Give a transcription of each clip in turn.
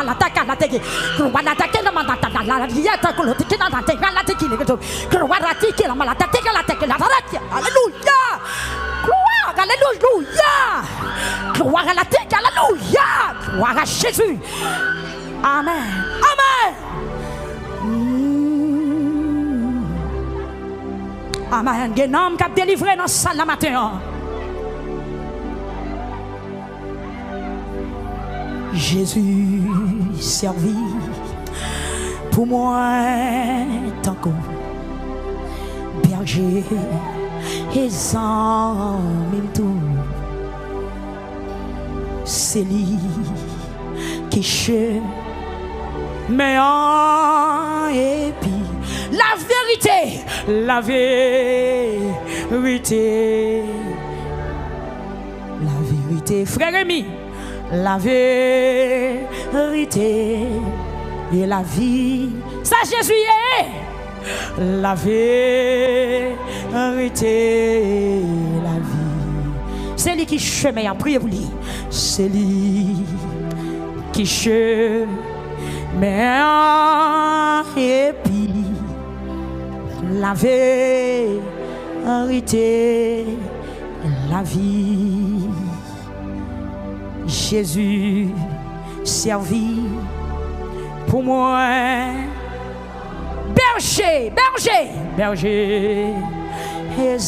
malataka la teke. Kuwalatake la malataka la dieta kolotiki la teke la teke le to. Kuwalatiki la malataka la teke la teke. Alléluia. Gloire, alléluia. Gloire à la teke, alléluia. Gloire à Jésus. Amen. Amen. Amen. Il y a un homme qui a délivré dans salle la matin. Jésus servi pour moi tant que berger et sans même tout. C'est lui qui cherche mais en épi. La vérité, la vérité, la vérité, frère Rémi, la vérité et la vie. Ça Jésus est la vérité, la vie. C'est lui qui chemin, priez pour lui. C'est lui qui chemin et puis la vérité, la vie. Jésus servi pour moi. Berger, berger, berger. Et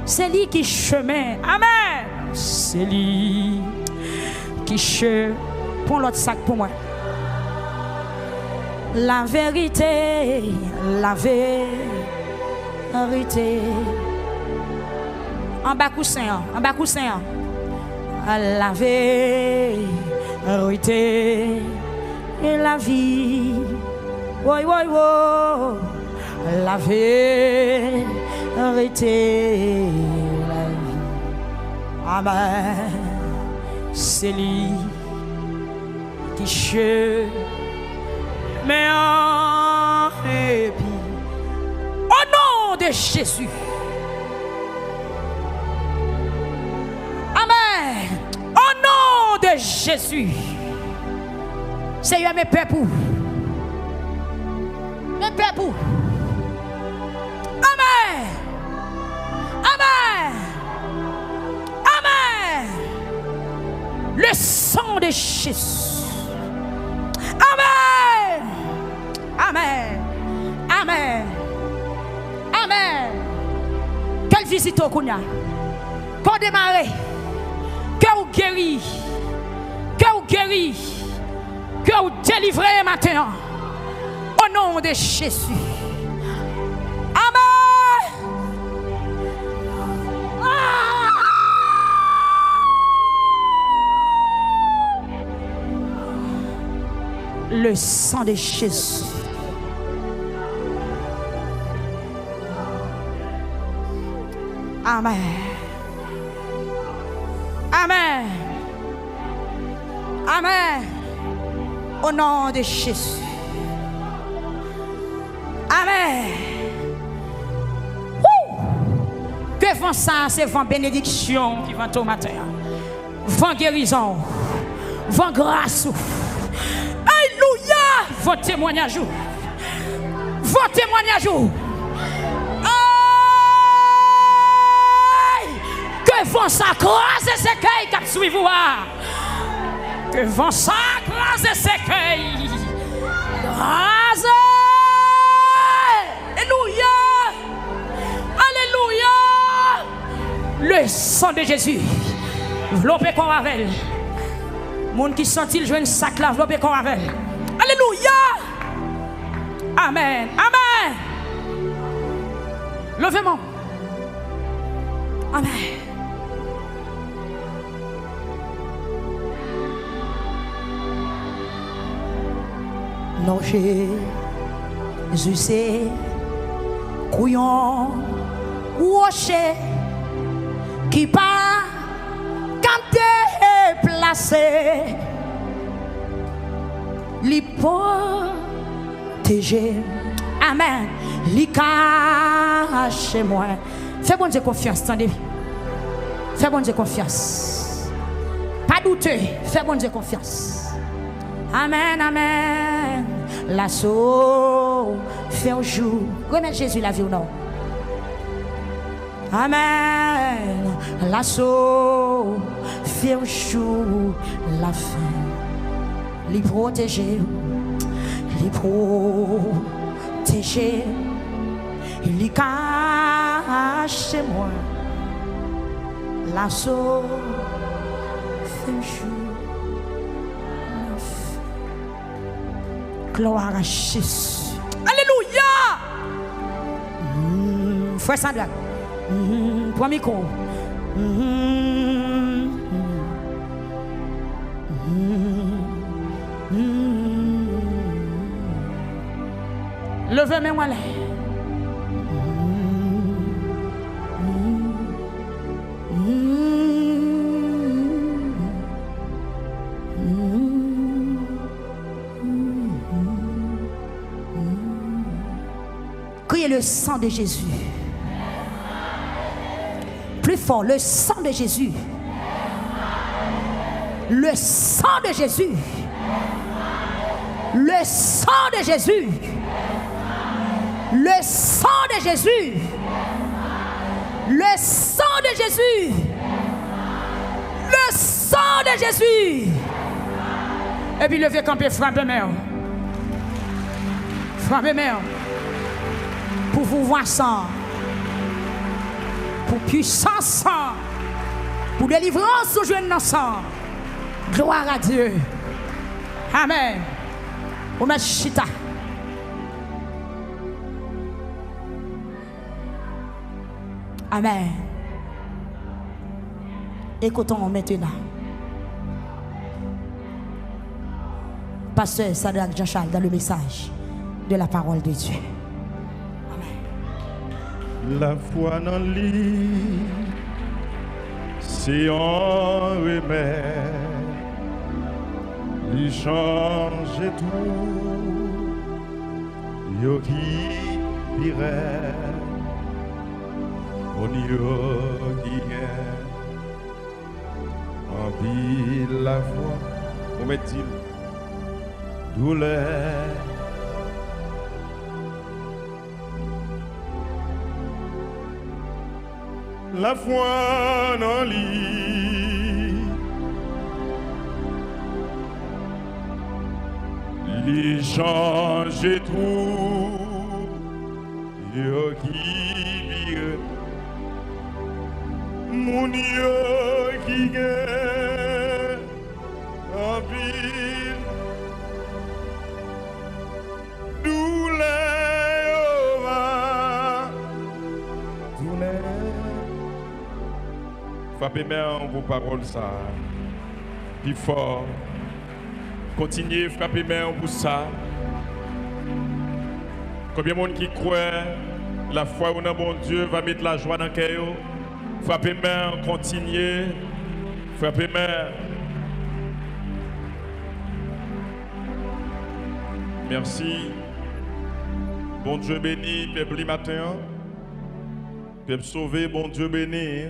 c'est lui qui chemin. Amen. C'est lui qui chemin. Prends l'autre sac pour moi. La vérité, la vérité. En bas coussin, en bas coussin. La vérité et la vie. Oui, oui, oui. La vérité, la vie. Amen. C'est lui qui chemin mais en répit. Au nom de Jésus. Amen. Au nom de Jésus. Seigneur, mes peuples. Mes peuples. Amen. Amen. Amen. Le sang de Jésus. Amen. Amen. Amen. Amen. Quelle visite au Kounia. Qu'on démarre. Que vous guéri. Que vous guéri. Que vous délivrez maintenant. Au nom de Jésus. Amen. Le sang de Jésus. Amen. Amen. Amen. Au nom de Jésus. Amen. Que vent ça, c'est vent bénédiction qui vent au matin. Vent guérison. Vent grâce. Alléluia. Vos témoignages. Vos témoignages. Que vent ça croise ces cueils qui suivent vous. Que vent ça croise ces cueils. Grâce. Alléluia. Alléluia. Le sang de Jésus. Enveloppé comme avec. Monde qui sentit le joint sac là, enveloppé comme avec. Alléluia. Amen. Amen. Levez-moi. Amen. Non, Jésus, c'est couillon, rocher, qui pas quand t'es placé, li protéger. Amen. Li cache moi. Fais bon Dieu confiance, attendez. Fais bon Dieu confiance. Pas douter, fais bon Dieu confiance. Amen, amen. L'assaut fait un jour. Remettre Jésus la vie ou non? Amen. L'assaut fait un jour la fin. Les protéger, les protéger, les cacher moi. L'assaut fait un jour la fin. Gloire à Jésus. Alléluia. Frère Sandra. Pour micro. Levez mes mains. Criez le sang de Jésus. Plus fort, le sang de Jésus. Le sang de Jésus. Le sang de Jésus. Le sang de Jésus. Le sang de Jésus. Le sang de Jésus. Et puis levez camper, frappez mère. Frappez mère. Pour vous voir sang. Pour puissance sang. Pour délivrance au jeune sang. Gloire à Dieu. Amen. Omet chita. Amen. Écoutons maintenant. Pasteur Sadrach Jean-Charles dans le message de la parole de Dieu. Amen. La foi dans lui, c'est un remède. Il change tout. Yo qui irait. On y en ville la foi, où met-il douleur? La foi dans lui, il change tout, yo qui vire. Mon Dieu qui est en ville, douleur. Frappez main vos paroles ça, plus fort. Continuez, frappez main pour ça. Combien de monde qui croit la foi au nom bon Dieu va mettre la joie dans le cœur? Frappez main, continuez. Frappez main. Merci. Bon Dieu béni, peuple matin. Peuple sauvé, bon Dieu béni.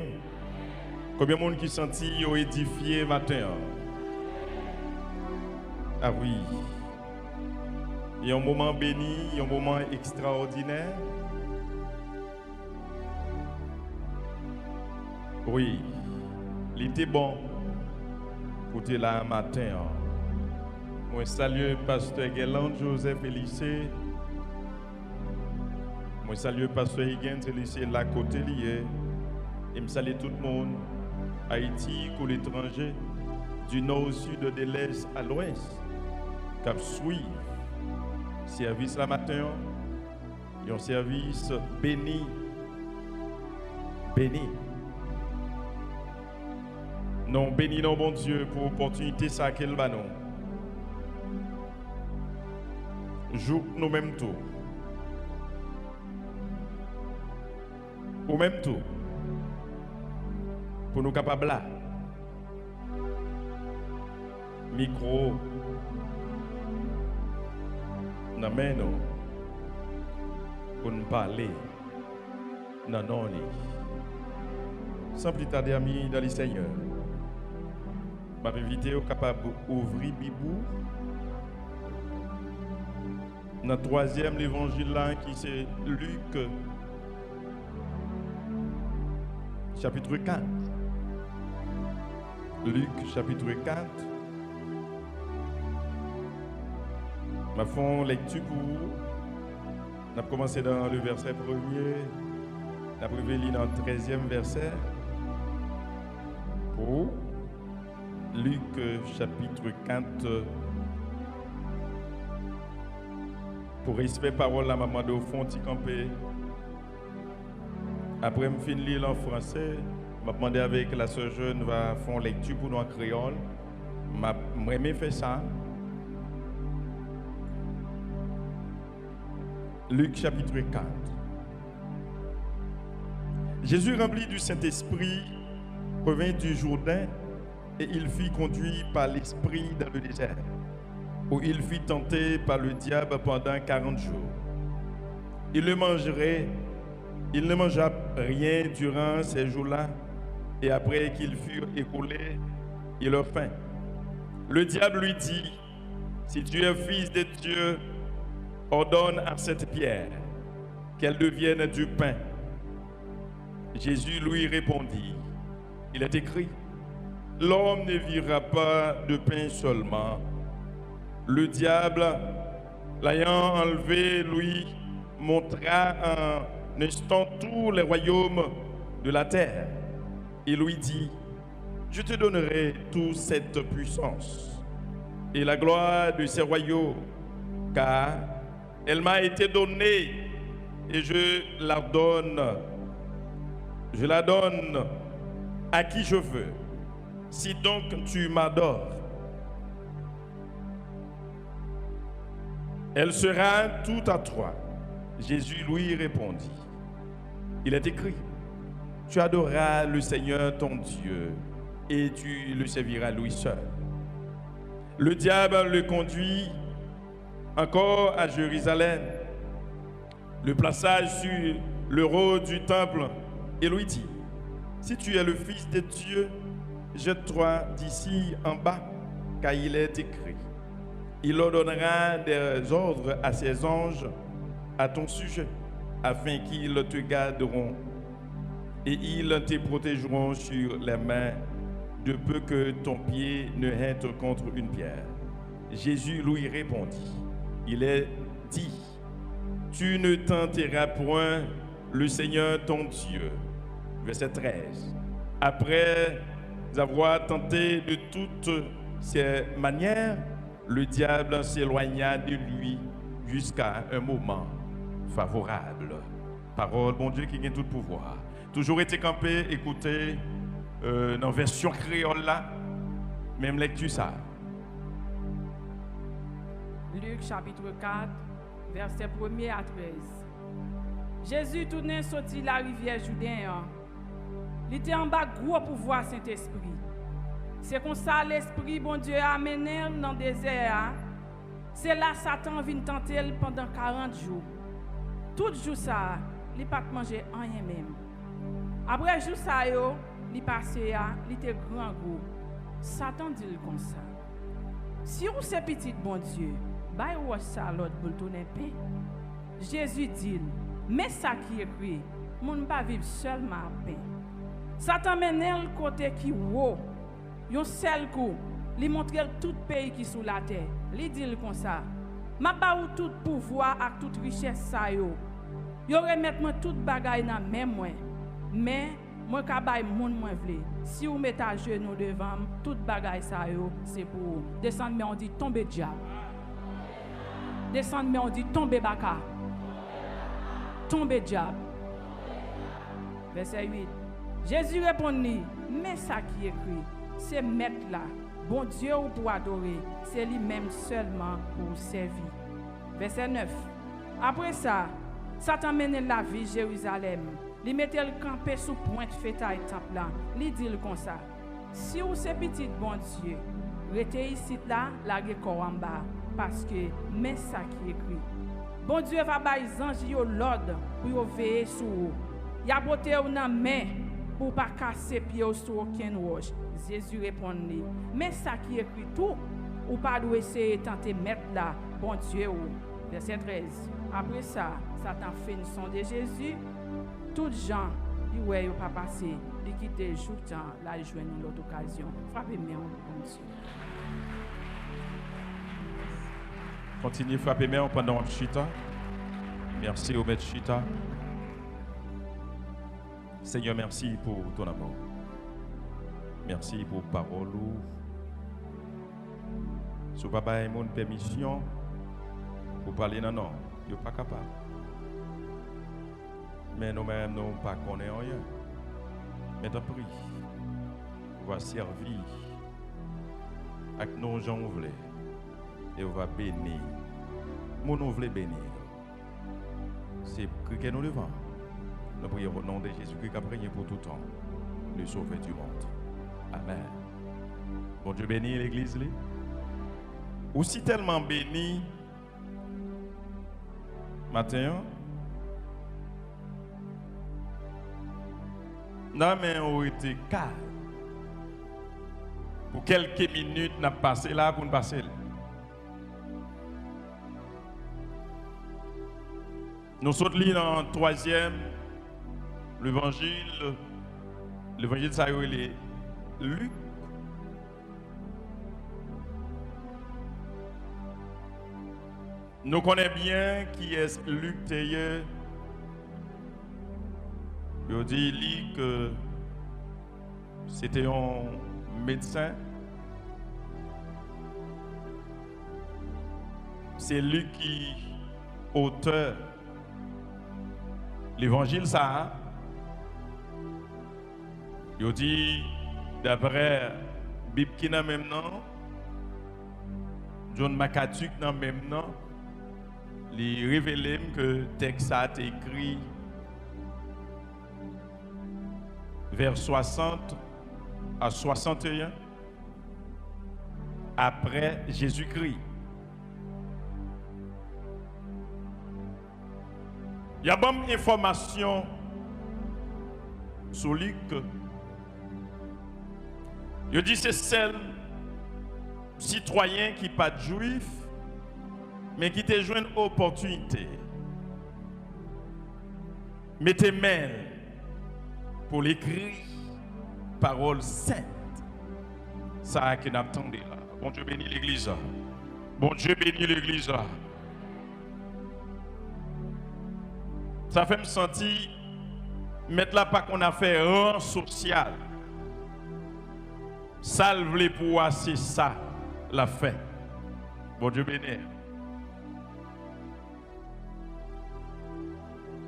Combien de monde qui sentit au édifié matin? Ah oui. Il y a un moment béni, il y a un moment extraordinaire. Oui, il était bon pour te là un matin. Moi salue pasteur Guéland Joseph Elissé. Moi salue pasteur Higgins Elissé là côté lié. Et me salue tout le monde, Haïti ou l'étranger, du nord au sud, de l'est à l'ouest, qui suivent service la matin, un service béni, béni. Non, béni non bon Dieu pour l'opportunité ça qu'elle va nous. Joue nous mêmes tout. Ou même tout. Pour nous capables là. Micro. Dans main nous. Pour nous parler. Non, non, sans plus tarder, amis, dans le Seigneur. Je vais inviter au capable d'ouvrir Bibou. Dans le troisième évangile là, qui c'est Luc, chapitre 4. Luc, chapitre 4. Je vais faire une lecture pour vous. On a commencé dans le verset 1er. On a prévu dans le 13e verset. Pour Luc, chapitre 4. Pour respect parole la maman de fond campé. Après me fin lire en français, m'a demandé avec la sœur jeune va faire lecture pour nous en créole. M'a aimé faire ça. Luc chapitre 4. Jésus rempli du Saint-Esprit revint du Jourdain et il fut conduit par l'Esprit dans le désert, où il fut tenté par le diable pendant 40 jours. Il ne mangea rien durant ces jours-là, et après qu'ils furent écoulés, il eut faim. Le diable lui dit, « Si tu es fils de Dieu, ordonne à cette pierre qu'elle devienne du pain. » Jésus lui répondit, « Il est écrit, l'homme ne vivra pas de pain seulement. » Le diable, l'ayant enlevé, lui montra un instant tous les royaumes de la terre. Il lui dit, je te donnerai toute cette puissance et la gloire de ces royaumes, car elle m'a été donnée et je la donne à qui je veux. Si donc tu m'adores, elle sera tout à toi. Jésus lui répondit, il est écrit, tu adoreras le Seigneur ton Dieu et tu le serviras lui seul. Le diable le conduit encore à Jérusalem, le plaça sur le haut du temple et lui dit, si tu es le Fils de Dieu, jette-toi d'ici en bas, car il est écrit, il ordonnera des ordres à ses anges à ton sujet, afin qu'ils te garderont et ils te protégeront sur les mains, de peu que ton pied ne heurte contre une pierre. Jésus lui répondit, il est dit, tu ne tenteras point le Seigneur ton Dieu. Verset 13. Après avoir tenté de toutes ces manières, le diable s'éloigna de lui jusqu'à un moment favorable. Parole, bon Dieu qui gagne tout pouvoir. Toujours été campé, écoutez, dans la version créole là, même lecture ça. Luc chapitre 4, verset 1er à 13. Jésus tournait sorti la rivière Jourdain. Il était en bas gros pouvoir Saint-Esprit. C'est comme ça l'Esprit, bon Dieu, a amené dans le désert. C'est là Satan vient tenter pendant 40 jours. Tout jour ça, il n'a pas mangé rien même. Après jour ça, il passait, il était grand gros. Satan dit comme ça. Si vous êtes petit, bon Dieu, bah ou ça l'autre pour tourner pain. Jésus dit, mais ça qui est écrit, mon ne pas vivre seulement à pain. Satan mène le côté qui haut. Yon seul coup, il montre tout pays qui sous la terre. Il dit comme ça. Ma ba ou tout pouvoir et toute richesse ça yo. Yo remettre moi toute bagaille dans même moi. Mais moi ka bay moun moi vle. Si vous mettez à genoux devant toute bagaille ça yo, c'est pour vous. Descendre mais on dit tomber diable. Descendre mais on dit tomber baka. Tomber diable. Verset 8. Jésus répondit, mais ça qui est écrit, c'est mettre là, bon Dieu pour adorer, c'est lui-même seulement pour servir. Verset 9. Après ça, Satan mène la ville Jérusalem. Il mettait le campé sous pointe fêtaille temple là. Il dit comme ça. Si vous êtes petit bon Dieu, restez ici là, la corps en bas, parce que mais ça qui est écrit. Bon Dieu va bailler les anges l'ordre pour veiller sur vous. Il a boté ou nan main pour pas casser pied sur aucune roche. Jésus répondit, mais ça qui écrit tout, ou pas doit essayer de tenter mettre là, bon Dieu. Verset 13. Après ça, Satan fait une sonde de Jésus. Tous les gens, ils ne pas passer, ils quittent le jour de temps, là, ils jouent une autre occasion. Frappez-moi, bon Dieu. Continuez à frapper main pendant le chita. Merci au maître chita. Seigneur, merci pour ton amour. Merci pour parole. Si vous n'avez pas permission pour parler, non, vous n'êtes pas capable. Mais nous-mêmes, nous ne pas connaissons rien. Mais t'as pris. On va servir avec nos gens voulons. Et on va bénir. Nous voulons bénir. C'est que nous devons. Nous prions au nom de Jésus-Christ qui a prié pour tout temps, le sauveur du monde. Amen. Bon Dieu bénit l'église. Aussi tellement béni matin. Non, mais on était calme. Pour quelques minutes, nous avons passé là pour nous passer là. Nous sommes là dans le 3e, l'évangile ça est Luc. Nous connaissons bien qui est Luc Taylor. Il dit que c'était un médecin. C'est lui qui auteur l'évangile ça. Il dit d'après Bible qui n'a même nom, John McCarthy n'a même nom, il révèle que le texte a été écrit vers 60 à 61 après Jésus-Christ. Il y a bonne information sur Luc. Il dit c'est celle citoyen qui n'est pas juif, mais qui te joue une opportunité. Mettez main pour l'écrire parole sainte. Ça que nous attendons là. Bon Dieu bénit l'église. Bon Dieu bénit l'église. Ça fait me sentir mettre là pas qu'on a fait rang social. Salve les pouvoirs, c'est ça la fait. Bon Dieu bénit.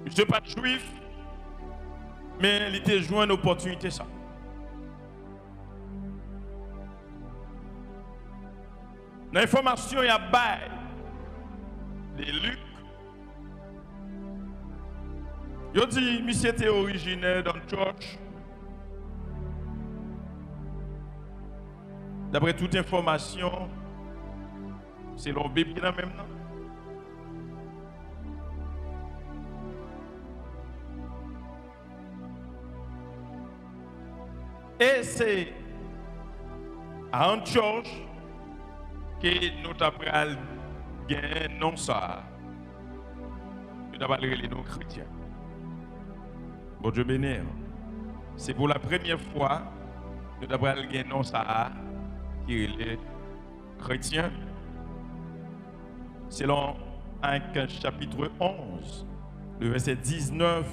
Je ne suis pas juif, mais il était joué une opportunité ça. L'information il y a bail de Luc. Il dit monsieur était originaire dans le church. D'après toute information, c'est leur Bible qui est même nom. Et c'est à Antioche que nous avons gagné non ça. Nous avons les noms chrétiens. Bon Dieu bénir. C'est pour la première fois que nous avons gagné non ça qui est les chrétiens. Selon Actes chapitre 11, le verset 19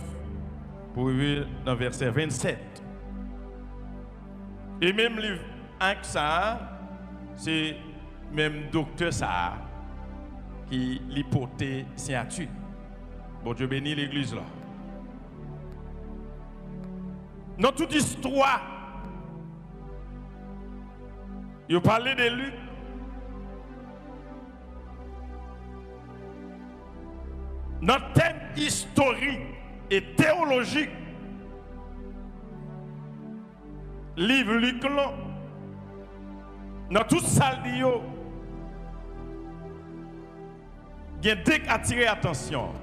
pour arriver dans le verset 27. Et même le Actes ça, c'est même docteur ça qui l'hypothèse signature. Bon Dieu bénit l'église là. Dans toute histoire, il parlait de Luc. Dans le thème historique et théologique, livre Luc là, dans toute salle il y a deux qui attirent l'attention.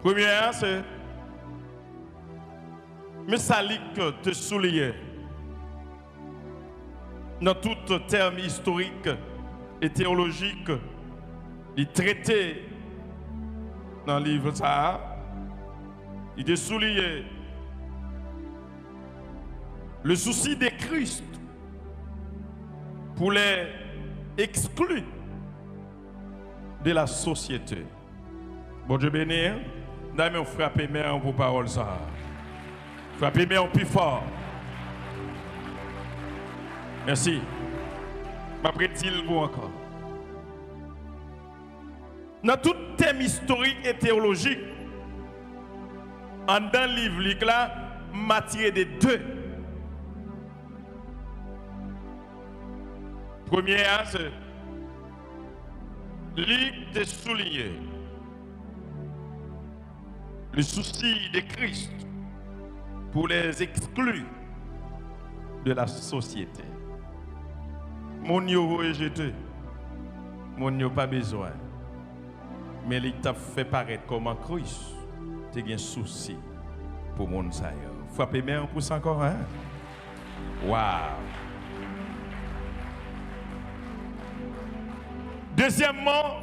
Première, c'est Mais ça lit que te soulier. Dans tout terme historique et théologique, il traitait dans le livre ça, il a souligné le souci de Christ pour les exclure de la société. Bon Dieu béni, nous frappez main pour parole ça. Frappez main plus fort. Merci. M'apprête-t-il vous encore? Dans tout thème historique et théologique, en dans le livre là, matière de deux. Première, c'est livre de souligner le souci de Christ pour les exclure de la société. Mon yo rejeté, mon yo pas besoin. Mais il t'a fait paraître comme un Christ. Tu as un souci pour mon ça. Frappez bien un pouce encore, hein? Waouh! Deuxièmement,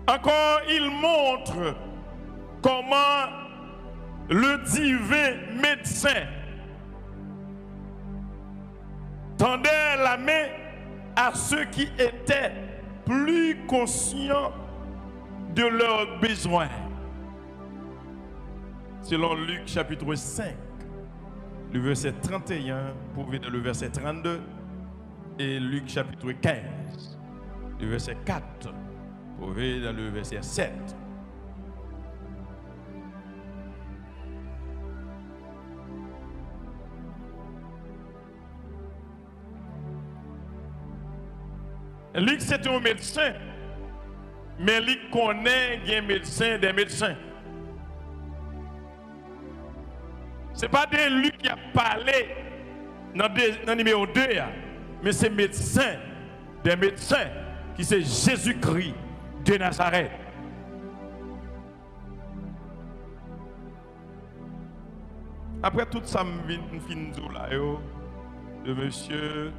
encore il montre comment le divin médecin tendait la main à ceux qui étaient plus conscients de leurs besoins. Selon Luc chapitre 5, le verset 31 pour venir le verset 32 et Luc chapitre 15, le verset 4 pour venir dans le verset 7. Luc c'est un médecin, mais Luc connaît des médecins des médecins. Ce n'est pas de Luc qui a parlé dans le numéro 2, mais c'est médecin des médecins qui c'est Jésus-Christ de Nazareth. Après tout ça, je finis là, de monsieur,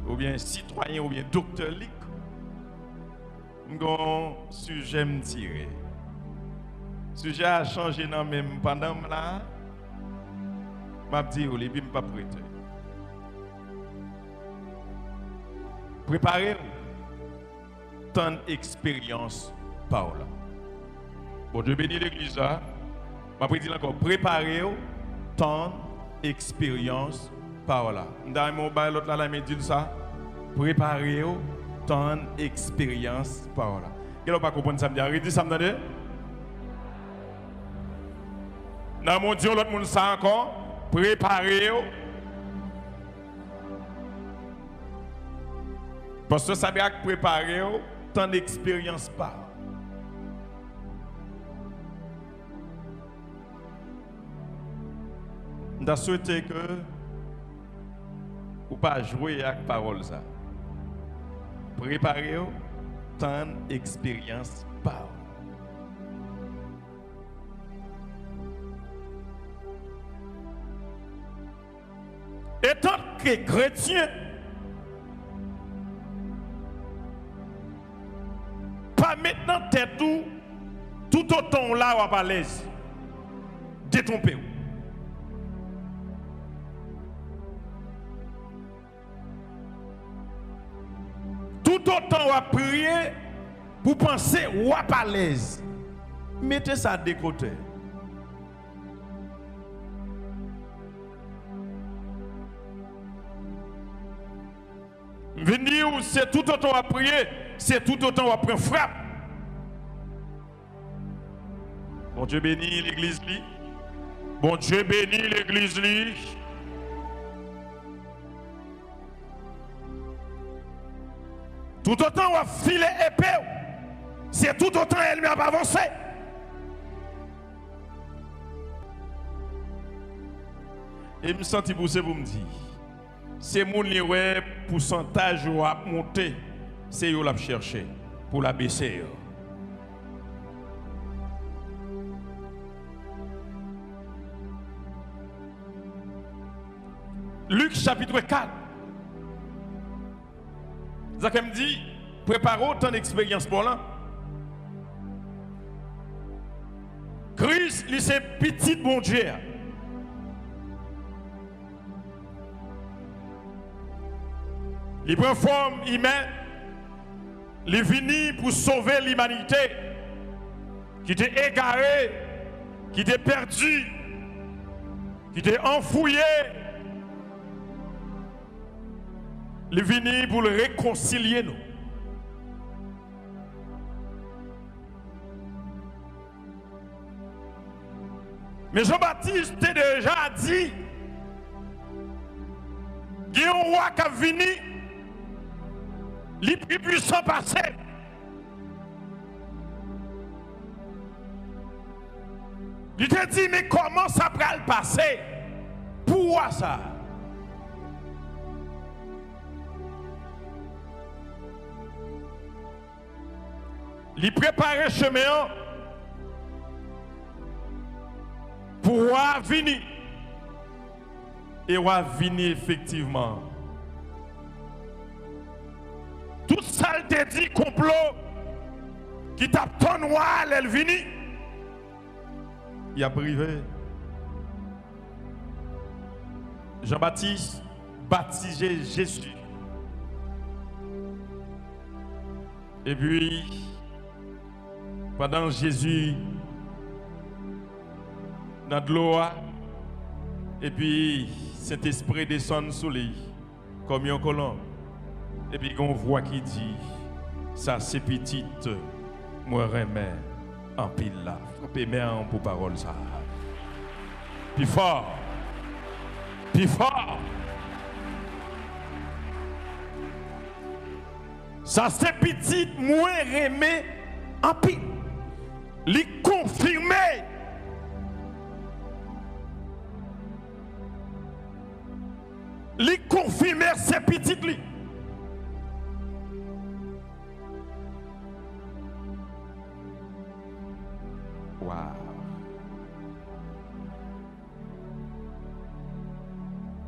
ou bien citoyen, ou bien docteur Luc, un sujet me tiré. Le sujet a changé dans même pendant là. Je vais dire, je ne vais pas prêter. Préparez-vous. Tant d'expérience par là. Bon Dieu bénit l'église là. Je vais dire encore, préparez-vous. Tant d'expérience par là. Dans mon bail, l'autre là, me dit ça. Préparez-vous. Tant d'expérience par là. Quel pas comprendre ça me dit? Arrêtez ça me dit. Dans mon Dieu, l'autre monde ça encore. Préparez-vous. Parce que ça veut dire préparez-vous. Tant d'expérience par. Je souhaite que vous ne pas jouer avec la parole. Préparez-vous, tant d'expérience par. Et tant que chrétien, pas maintenant tête tout autant là ou à l'aise. Détrompez-vous. Tout autant à prier pour penser ou à l'aise. Mettez ça de côté. Venir, c'est tout autant à prier, c'est tout autant à prendre frappe. Bon Dieu bénit l'église. Bon Dieu bénit l'église. Tout autant on a filé épée, c'est tout autant elle a avancé. Et je me sens poussé pour me dire, c'est mon pourcentage ou à monter, c'est eux la chercher pour la baisser. Luc chapitre 4. Zach me dit, préparez autant d'expérience pour là. Christ, lui, c'est petit bon Dieu. Il prend forme humaine. Il est venu pour sauver l'humanité qui était égarée, qui était perdue, qui était enfouillée. Il est venu pour le réconcilier nous. Mais Jean-Baptiste a déjà dit qu'il y a un roi qui est venu, les plus puissants passé. Il t'a dit, mais comment ça va le passer? Pourquoi ça? Il préparait chemin pour venir. Et venir effectivement. Tout ça, il t'a dit complot qui t'a ton noir, elle vini. Il a privé. Jean-Baptiste baptisé Jésus. Et puis, pendant Jésus, dans de l'eau, et puis cet esprit descend sous lui, comme un colon. Et puis on voit qui dit, ça c'est petite, moi remets en pile là. Frappez main pour parole ça. Puis fort. Puis fort. Ça c'est petite, moi remets en pile. Les confirmer. Les confirmer ces petites li. Wow.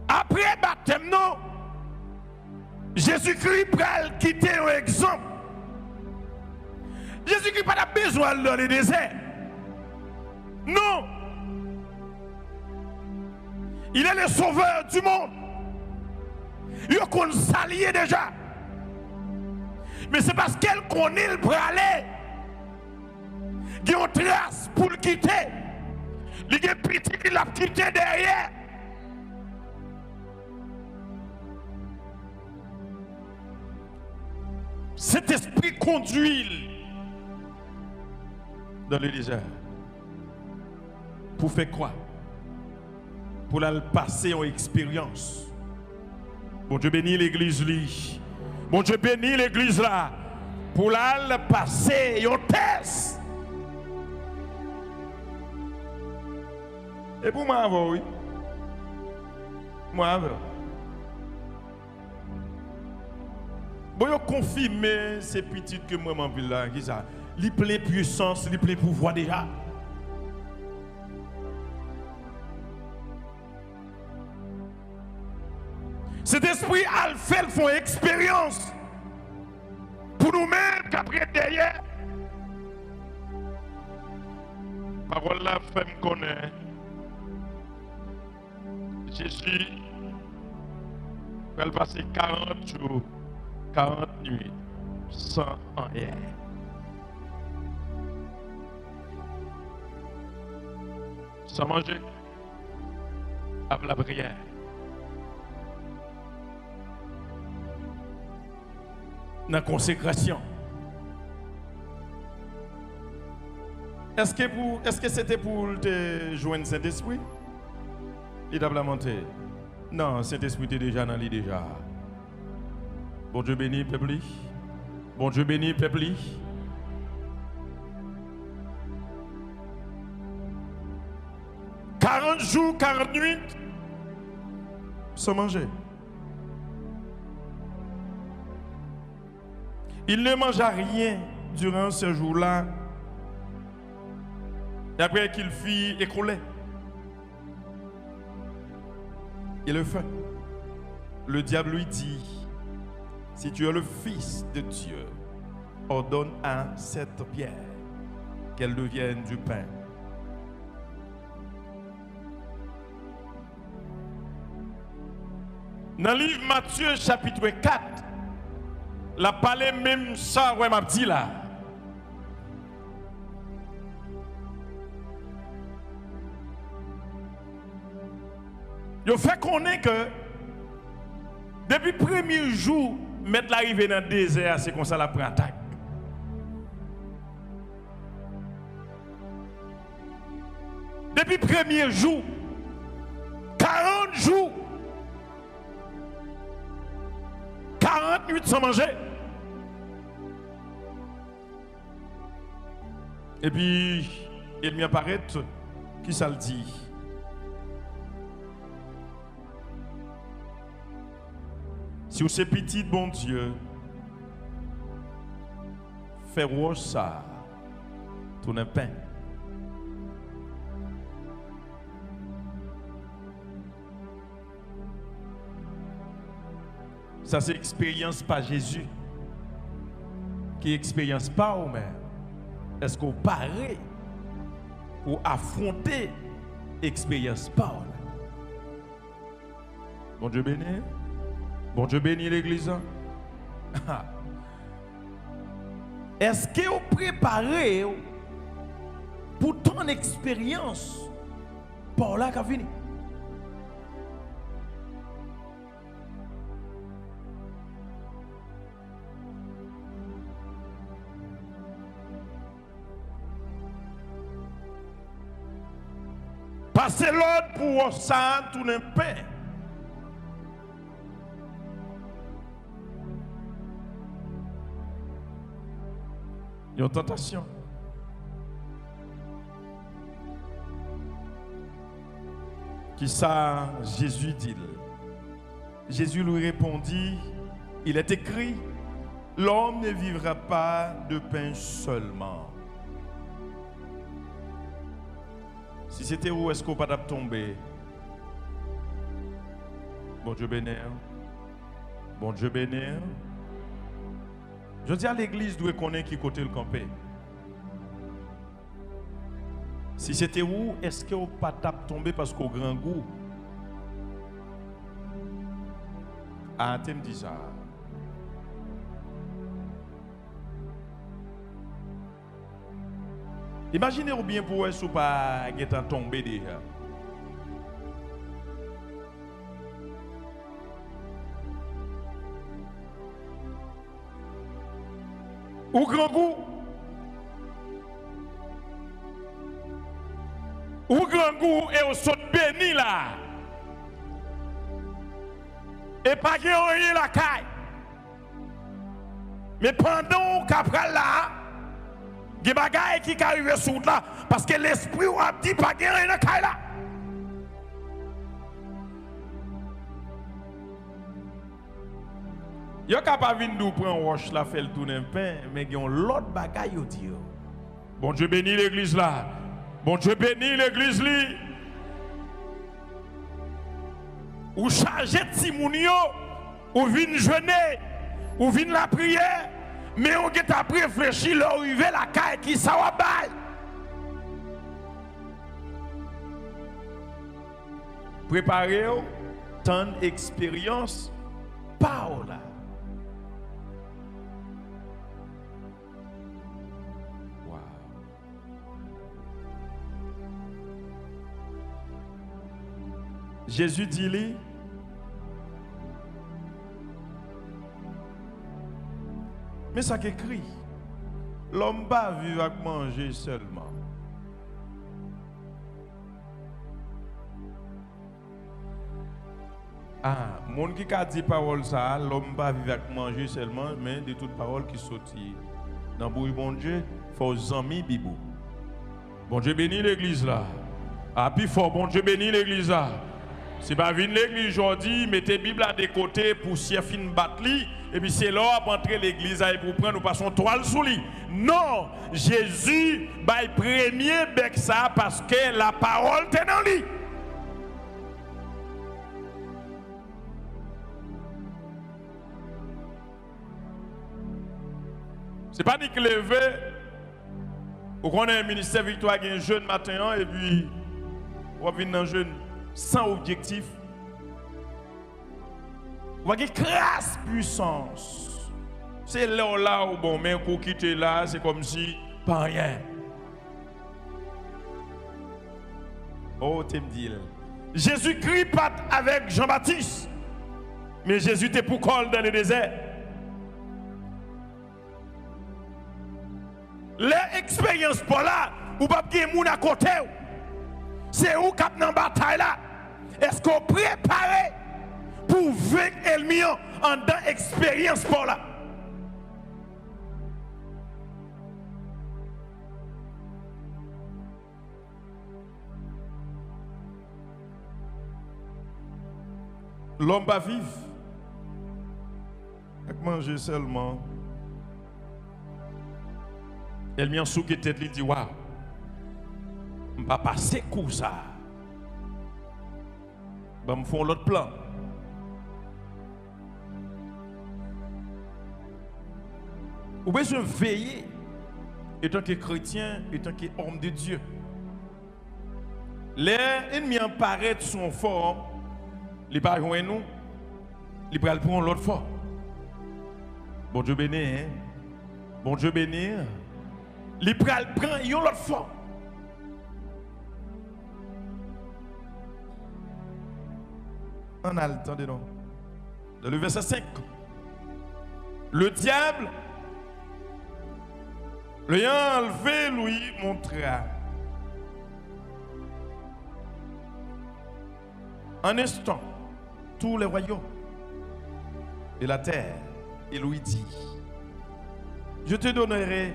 Après baptême, non, Jésus-Christ pral quitter un exemple. Jésus-Christ n'a pas besoin dans le désert. Non. Il est le sauveur du monde. Il qu'on s'allie déjà. Mais c'est parce qu'elle connaît le aller. Il y a une trace pour le quitter. Il y a un petit qui l'a quitté derrière. Cet esprit conduit dans le désert. Pour faire quoi? Pour la passer en expérience. Bon Dieu bénit l'église lui. Bon Dieu bénit l'église là. Pour la passer en test. Et pour moi, oui. Moi, bon, je confirme ces petites que moi, m'en ville là, qui ça? Les plein puissance, les plein pouvoir déjà. Cet esprit a fait font expérience pour nous-mêmes qu'après derrière. Parole la fait me connaît. Jésus va passer 40 jours, 40 nuits sans rien. Sans manger, avec la prière. Dans la consécration. Est-ce que c'était pour te joindre Saint-Esprit? Il t'a lamenté. Non, Saint-Esprit était déjà dans lui déjà. Bon Dieu béni, peuple. Bon Dieu béni, peuple. « 40 jours, 40 nuits, sans manger. Il ne mangea rien durant ce jour-là. Et après qu'il fit écrouler. Et le feu. le diable lui dit, si tu es le Fils de Dieu, ordonne à cette pierre qu'elle devienne du pain. Dans le livre Matthieu chapitre 4, la parlé même ça, ouais, m'a dit là. Il fait connaître que depuis le premier jour, mettre l'arrivée dans le désert, c'est comme ça la prend attaque. Depuis le premier jour, 40 jours, 40 minutes sans manger. Et puis, il m'y apparaît, qui ça le dit? Si vous êtes petit, bon Dieu, fais ça, ton pain. Ça, c'est expérience par Jésus. Qui expérience pas ou même. Est-ce qu'on paraît pour affronter expérience pas? Bon Dieu béni. Bon Dieu bénit l'église. Est-ce que vous préparez pour ton expérience par là qu'a fini? Passez l'ordre pour ça, tout n'est pas. Il y a une tentation. Qui ça, Jésus dit? Jésus lui répondit, il est écrit, l'homme ne vivra pas de pain seulement. Si c'était où est-ce qu'on ne peut pas tomber? Bon Dieu béni. Bon Dieu béni. Je dis à l'église doit connaître qui côté le camper. Si c'était où, est-ce qu'on ne peut pas tomber parce qu'au grand goût? Ah, tu me dis ça. Imaginez ou bien pour vous pas tomber déjà. Ou grand goût. Ou grand goût et au saut béni là. Et pas rien la caille. Mais pendant qu'après là, il y a des bagages qui arrivent sur là. Parce que l'esprit a dit pas rien la caille là. Yo capable venir nous prendre roche la faire tourner pain mais il y a l'autre bagaille yo dit. Bon Dieu bénit l'église là. Bon Dieu bénit l'église là. Ou charger Timounio, ou vinn jeûner, ou vinn la prière, mais on get après réfléchi leur arriver la caille qui ça va bail. Préparez-vous tant d'expérience par là. Jésus dit, mais ça qu'écrit, l'homme pas vivre avec manger seulement. Ah, mon qui a dit parole ça, l'homme pas vivre avec manger seulement, mais de toutes paroles qui sortent dans bouille bon Dieu, faut amis bibou. Bon Dieu bénit l'église là. Ah puis fort bon Dieu bénit l'église là. Si pas venir l'église aujourd'hui, mettez Bible à des côtés pour si fin batli et puis c'est là pour entrer l'église et pour prendre nous passons toile sous lui. Non, Jésus bail premier bec ça parce que la parole est dans lui. C'est pas ni que lever, ou qu'on a un ministère Victoire qui est un jeune matin, et puis, on va venir un jeune sans objectif. On va avoir une crasse puissance. C'est là où bon, mais qu'on quitte là, c'est comme si, pas rien. Oh, tu me dis. Jésus-Christ part avec Jean-Baptiste, mais Jésus était pour col dans le désert. L'expérience pour là, ou pas de moun à côté, c'est où cap dans bataille là. Est-ce qu'on préparé pour vaincre l'ennemi en dans expérience pour là? L'homme va vivre avec manger seulement. Elle m'a sous qui tête, il dit waouh, je ne vais pas passer coup ça. Je vais me faire l'autre plan. Ou bien je veiller, étant que chrétien, étant qu'homme de Dieu. Les ennemis apparaissent sous forme, ils ne parlent pas nous, ils prennent l'autre fois. Bon Dieu béni, hein? Bon Dieu béni. Ils prennent l'autre fois. On a le temps de nous. Dans le verset 5, le diable, l'ayant enlevé, lui montra. Un instant, tous les royaumes et la terre, et lui dit, je te donnerai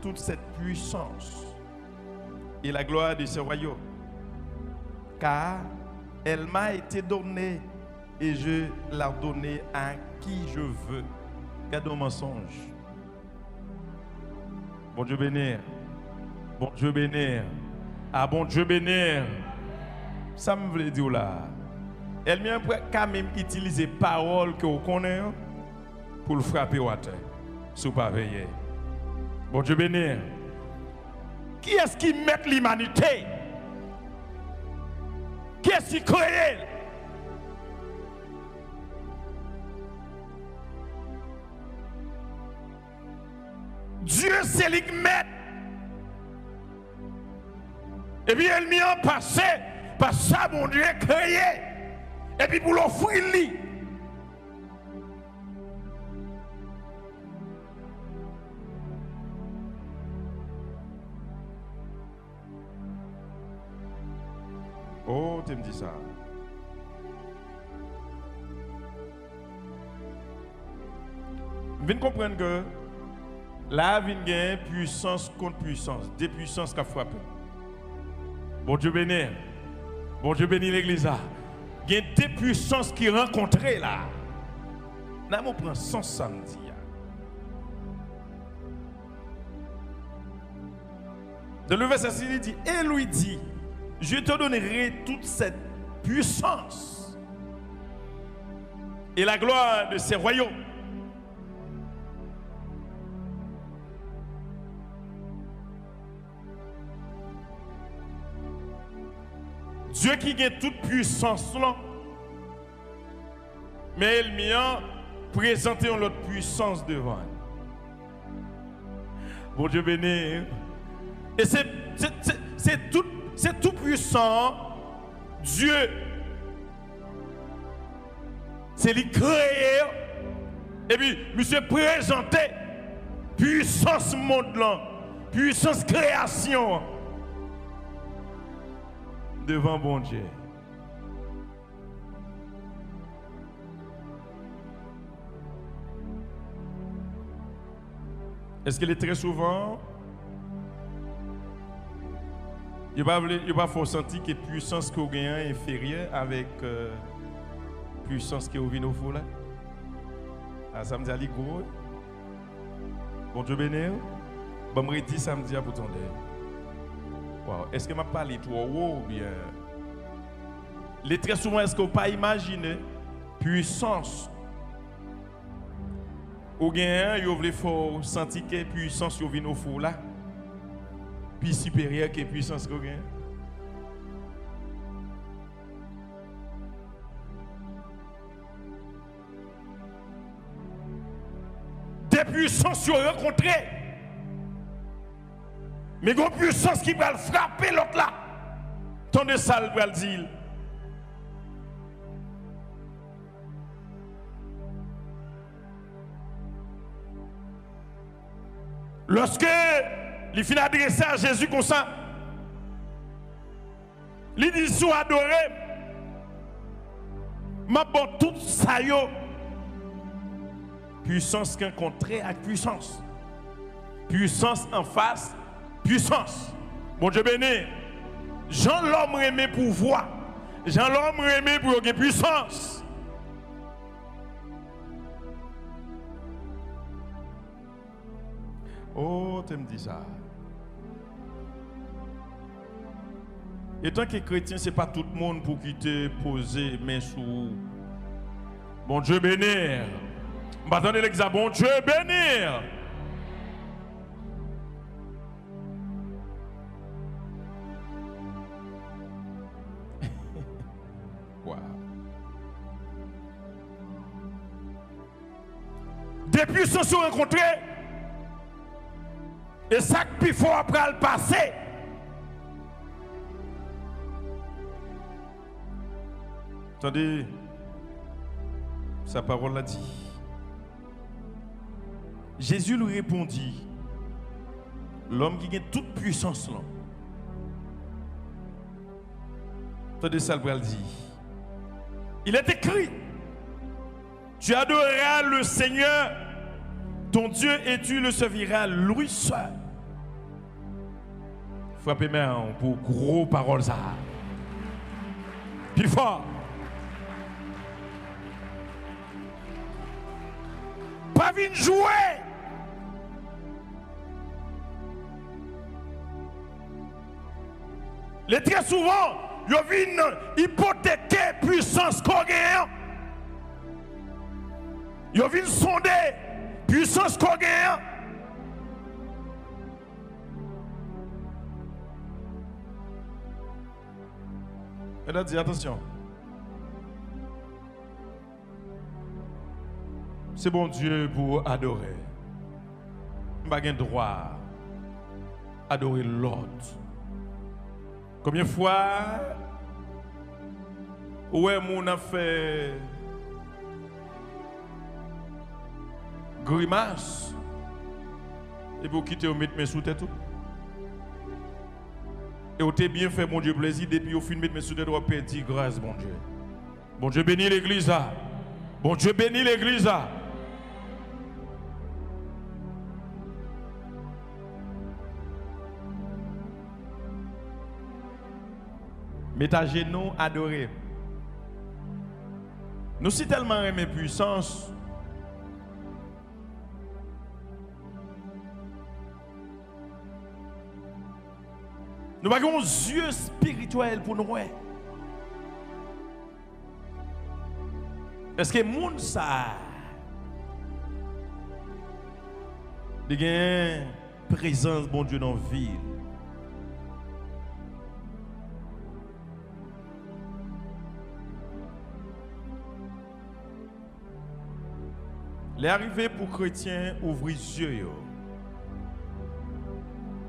toute cette puissance et la gloire de ce royaume, car elle m'a été donnée et je la donne à qui je veux. Regarde mon mensonge. Bon Dieu bénir. Bon Dieu bénir. Ah bon Dieu bénir. Ça me veut dire là. Elle m'a quand même utilisé parole que vous connaissez pour le frapper au terre. Si vous ne pas veiller. Bon Dieu bénir. Qui est-ce qui met l'humanité? Qui est-ce qui crée? Dieu c'est lui qui met. Et puis elle m'y a passé par ça mon Dieu créé. Et puis pour l'offrir lui. Oh, tu me dis ça. Viens comprendre que là, vient gagner puissance contre puissance, des puissances qui frappent. Bon Dieu béni. Bon Dieu béni l'église. Il y a des puissances qui rencontrent là. Là, on prend 100 samedi. Dans le verset 6, il dit, et lui dit, je te donnerai toute cette puissance et la gloire de ces royaumes. Dieu qui a toute puissance là, mais il m'a présenté l'autre puissance devant. Bon Dieu béni. Et c'est tout puissant. Dieu, c'est lui créé. Et puis, monsieur présenté puissance monde là, puissance création devant bon Dieu. Est-ce qu'il est très souvent, il va faut sentir que puissance qu'on gagne est inférieure avec puissance qui est au vin au fou là? Ah, samedi à l'Igo. Bon Dieu béni. Bon, me dit samedi pour ton dé. Wow. Est-ce que m'a parlé trop haut ou bien? Les très souvent, est-ce qu'on peut pas imaginer puissance Ou bien, vous voulez sentir que la puissance vient au fond là, puis supérieure que la puissance que vous avez. Des puissances sont rencontrées. Mais il y a une puissance qui va frapper l'autre là. Tendez ça, le va le dire. Lorsque il finit d'adresser à Jésus comme ça, il dit soit adoré, m'a bon tout ça yo. Puissance rencontrée avec puissance. Puissance en face, puissance. Bon Dieu béni. Jean l'homme aimé pour voir. Jean l'homme aimé pour avoir puissance. Oh, tu me dis ça. Et tant que chrétien, ce n'est pas tout le monde pour qui te poser main sous. Bon Dieu bénir. M'attendez l'examen. Bon Dieu bénir. Wow. Des puissances sont rencontrées. Et ça qu'il faut après le passer. Attendez, sa parole l'a dit. Jésus lui répondit, l'homme qui a toute puissance là. Attendez, ça le dit. Il est écrit, tu adoreras le Seigneur, ton Dieu, et tu le serviras lui seul. Frappez main pour gros paroles ça. Plus fort. Pas venir jouer. Les très souvent, ils viennent hypothéquer puissance qu'on gagne. Ils viennent sonder puissance qu'on gagne. Elle a dit attention. C'est bon Dieu pour adorer. Je n'ai pas le droit d'adorer l'autre. Combien de fois, ouais, mon a fait grimace et pour quitter au mettre mes sous tête tout. Et au t'es bien fait, mon Dieu, plaisir, depuis au fin de mettre mes sous tête, on peut dire grâce, mon Dieu. Bon Dieu bénit l'église. Bon Dieu bénit l'église. Mettez à genoux, adorez. Nous sommes tellement aimés puissance. Nous avons des yeux spirituels pour nous. Est-ce que les gens ça il y a une présence bon Dieu dans la ville? L'arrivée pour chrétiens ouvrir les yeux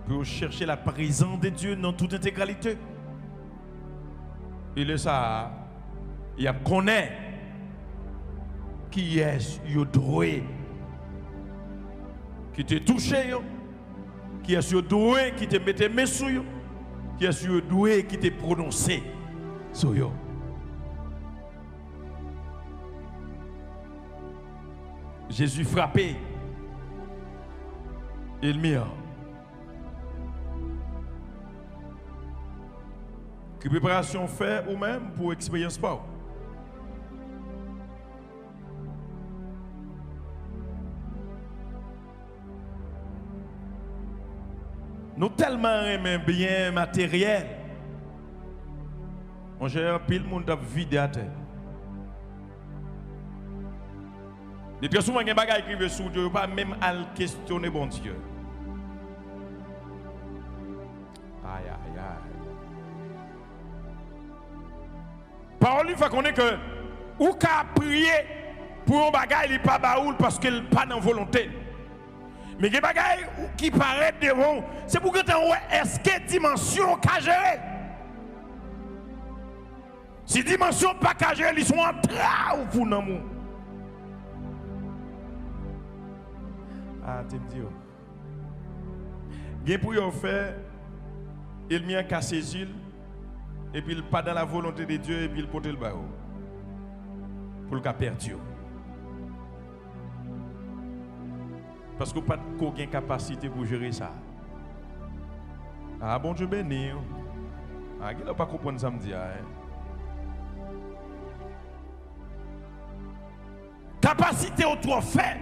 pour chercher la présence de Dieu dans toute intégralité. Il est ça, il connaît qui est le doué, qui te touché, qui est le doué, qui te mette mes sous, qui est le doué, qui te prononcé sur eux. Jésus frappé, il mire. Quelle préparation fait ou même pour expérience pas? Nous tellement aimons bien matériel. On gère un pile monde à vider à terre. Et très souvent, il y a des choses qui écrivent sur Dieu, pas même à questionner bon Dieu. Aïe, aïe, aïe. Parole lui fait connaître que ou qu'à prier pour un bagage, il n'est pas baoul parce qu'il n'est pas dans volonté. Mais il y a des bagages qui paraissent devant, c'est pour que tu aies est-ce que dimension qu'a géré. Si dimension pas qu'a géré, ils sont en train pour nous. Ah, tu me dis. Il y a pour y faire, il m'y a cassé ses yeux, et puis il pas dans la volonté de Dieu, et puis il porte le barreau. Pour le cas perdu. Parce que pas de capacité pour gérer ça. Ah bon Dieu béni. Ah, il n'a pas compris ça me dit. Capacité au trop fait.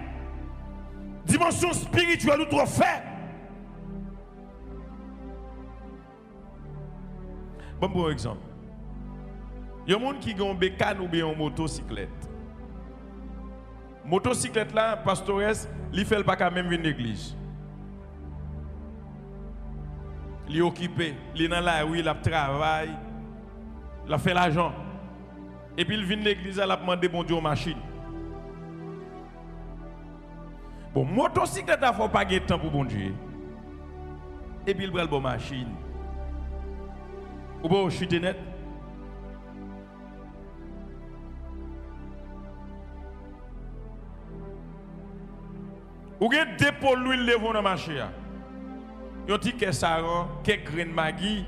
Dimension spirituelle ou trop fait. Bon pour exemple. Il y a des gens qui ont un bécane ou bien une motocyclette. Motocyclette là, pastoresse, il fait pas quand même venir l'église. Il est occupé, il est dans la rue, il travaille, il fait l'argent. Et puis il vient l'église, il a demandé bon Dieu aux machines. Bon, motocyclette là, il ne faut pas gagner de temps pour bon Dieu. Et puis il prend la bonne machine. Ou bien chute net. Ou gen dépôt l'huile levon dans marché a. Yon ti ke saran, quelques graines magui,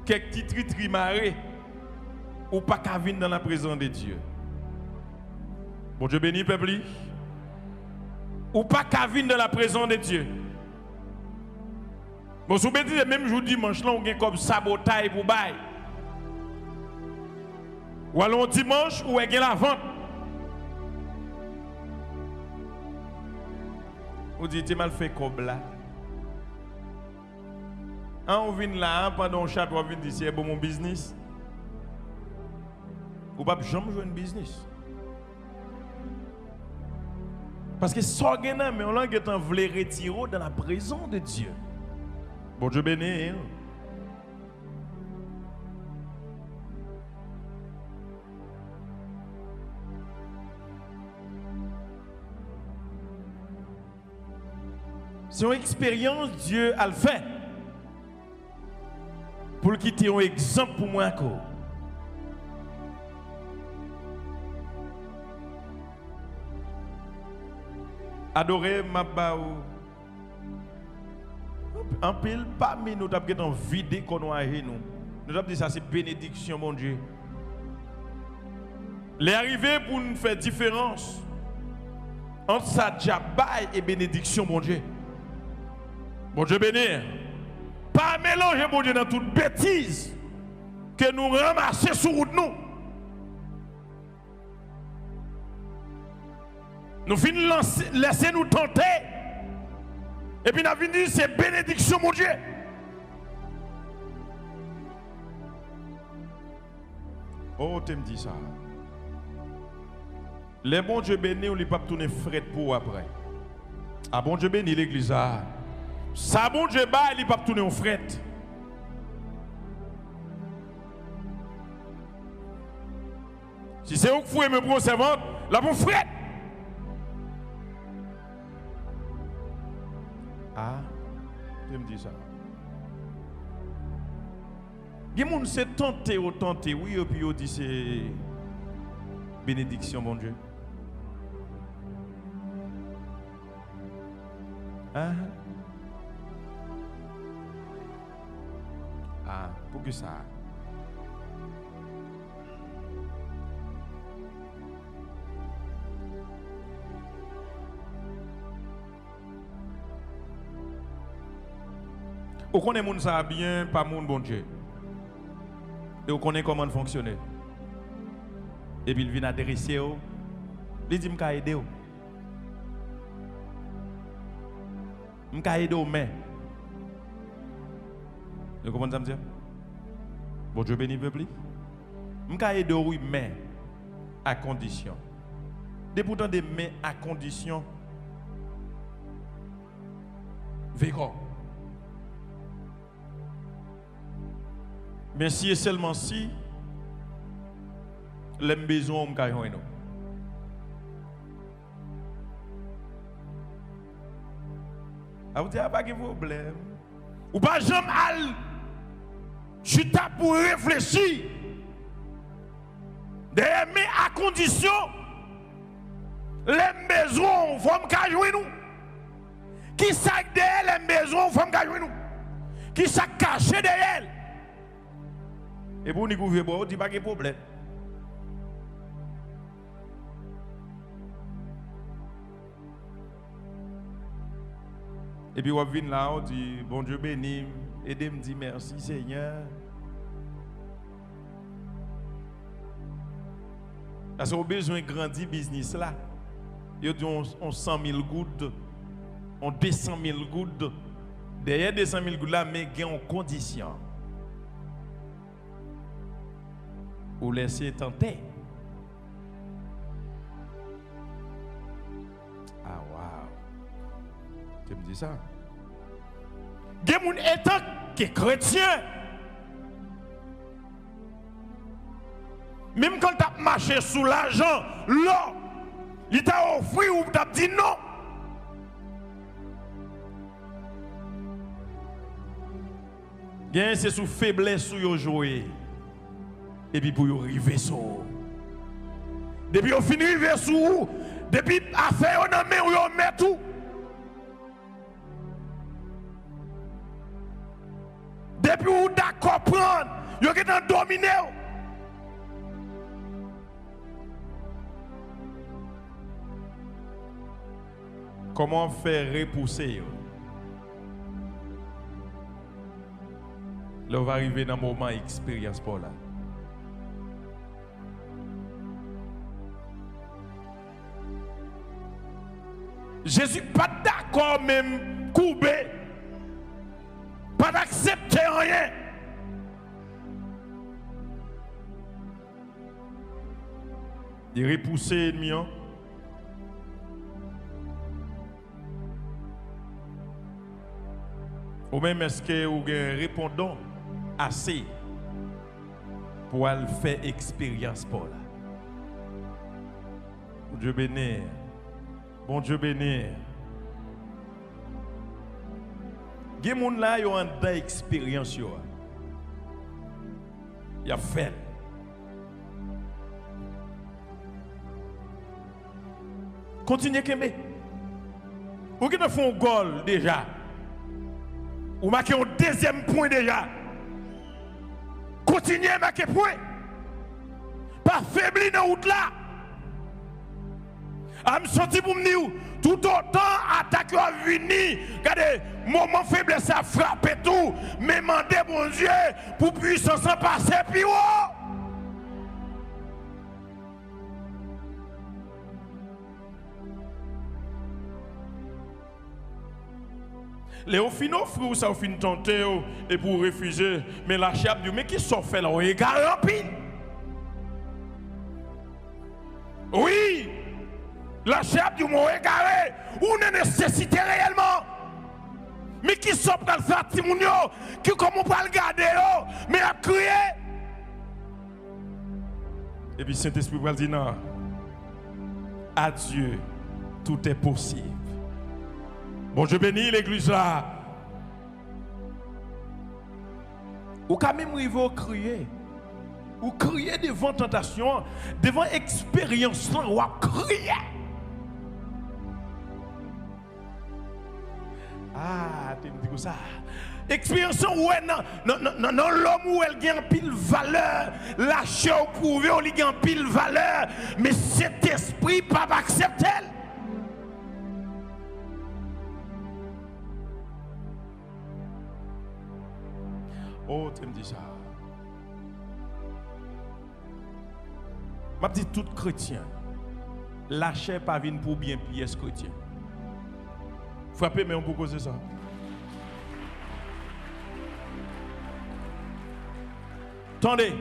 quelques petits tritri maré ou pas ka vinn dans la présence de Dieu. Bon Dieu béni peuple. Ou pas ka vinn dans la présence de Dieu. Bon sou béni même jour dimanche là on gen comme sabotage pour bail. Ou allons dimanche ou gen la vente. On dit, tu mal fait comme là. On vient là, pendant un chapitre, on vient dire, c'est bon mon business. Ou pas jamais jouer un business. Parce que ça, mais on l'a voulu retirer dans la présence de Dieu. Bon Dieu béni. C'est une expérience Dieu a le fait. Pour le quitter un exemple pour moi encore. Adorer ma baou. En pile, parmi nous, nous avons vidé qu'on a nous. Nous avons dit ça, c'est bénédiction, mon Dieu. Les arrivées pour nous faire différence entre ça, diabaye et bénédiction, mon Dieu. Bon Dieu béni. Pas mélanger bon Dieu dans toute bêtise que nous ramassons sur route nous. Nous finissons laisser nous tenter. Et puis nous avons dit c'est bénédiction mon Dieu. Oh, tu me dis ça. Les bons Dieu bénis, on ne peut pas tourner fret pour après. Ah bon Dieu béni l'église. Ça bon Dieu bas, il ne peut pas tourner en fret. Si c'est vous qui fouillez me pour servante, là vous fret. Ah, tu me dis ça. Il y a des gens qui se tentent, oui, et puis ils disent c'est bénédiction, mon Dieu. Ah. Ah, pour que ça. Vous connaissez moun ça bien, pas moun bon Dieu. Et vous connaissez comment fonctionner. Et puis il vient adresser, il dit m'ka aider. M'ka aider mais. Vous comprenez ça me dire? Bon Dieu béni peuple. M'ka aider oui mais à condition Des pourtant des mais à condition. Véco. Mais si et seulement si, les besoins ont gagné nous. Ah, vous dites, pas de problème. Ou pas jamais al. Je suis pour réfléchir. Mais à condition, les besoins vont me nous. Qui sac derrière les besoins vont me nous. Qui sac caché derrière. Et pour nous gouverner, vous dites pas de problème. Et puis on vient là, on dit, bon Dieu béni, aidez me dit merci Seigneur. Parce qu'on a besoin de grandir business là. Il dit on 100 000 gouttes, on 200 000 gouttes. Derrière 200 000 gouttes là, mais il y a une condition. Ou laisser tenter. Ah waouh. Tu me dis ça? Il y a des gens qui sont chrétiens. Même quand tu as marché sous l'argent, là, il t'a offert ou t'a dit non. C'est sous faiblesse où vous jouez. Et puis pour vous arriver sur. Depuis vous finissez d'arriver sur vous, depuis affaire on a mis où vous mettez tout. Depuis vous d'accord prendre, vous êtes dominé. Comment faire repousser? Là, on va arriver dans le moment expérience pour là. Jésus pas d'accord même couper, pas d'accepter rien. Il repoussait l'ennemi. Ou même est-ce que vous avez un répondant assez pour aller faire expérience pour là. Bon Dieu bénir. Bon Dieu bénir. Il y a des gens là qui ont une expérience. Il a fait. Continuez Kembe. Vous qui font un goal déjà. Vous marquez un deuxième point déjà. Continuez à marquer point. Pas faiblir dans la route là. Je me sens pour me dire, tout autant attaque à venir, regardez, moment faiblesse à frapper tout, mais demandez bon Dieu pour puissance en passer puis oh. Les finaux frères ça fin tenter et pour refuser mais la chape dit mais qui sont fait là on égaré en pile. Oui, la chape du mot égaré ou ne nécessité réellement. Mais qui sont dans le faire timounio qui comment pas le garder mais à crier. Et puis Saint-Esprit va dire non. À Dieu tout est possible. Bon, je bénis l'église là. Ou quand même il va crier. Ou crier devant tentation, devant expérience là, ou crier. Ah, tu me dis que ça. Expérience où non l'homme où elle gagne pile valeur, lâcher au prouver où il gagne pile valeur, mais cet esprit pas accepter. Oh, tu me dis ça. Je dis tout chrétien, la chair pas vient pour bien pièce chrétien. Frappez, mais on peut causer ça. Attendez,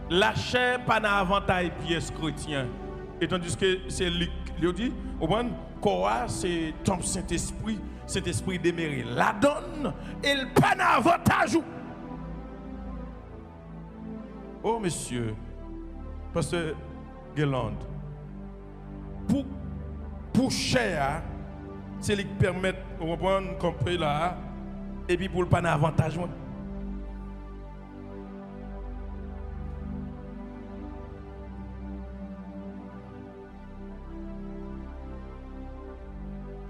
la chair pas n'a avantage pièce chrétien. Et tandis que c'est Luc, il dit, au moins, quoi, c'est ton Saint-Esprit, Saint-Esprit déméré. La donne, il pas d'avantage. Oh, monsieur, Pasteur Guéland, pour cher, c'est lui qui permet de reprendre compris là, et puis pour le pas d'avantage.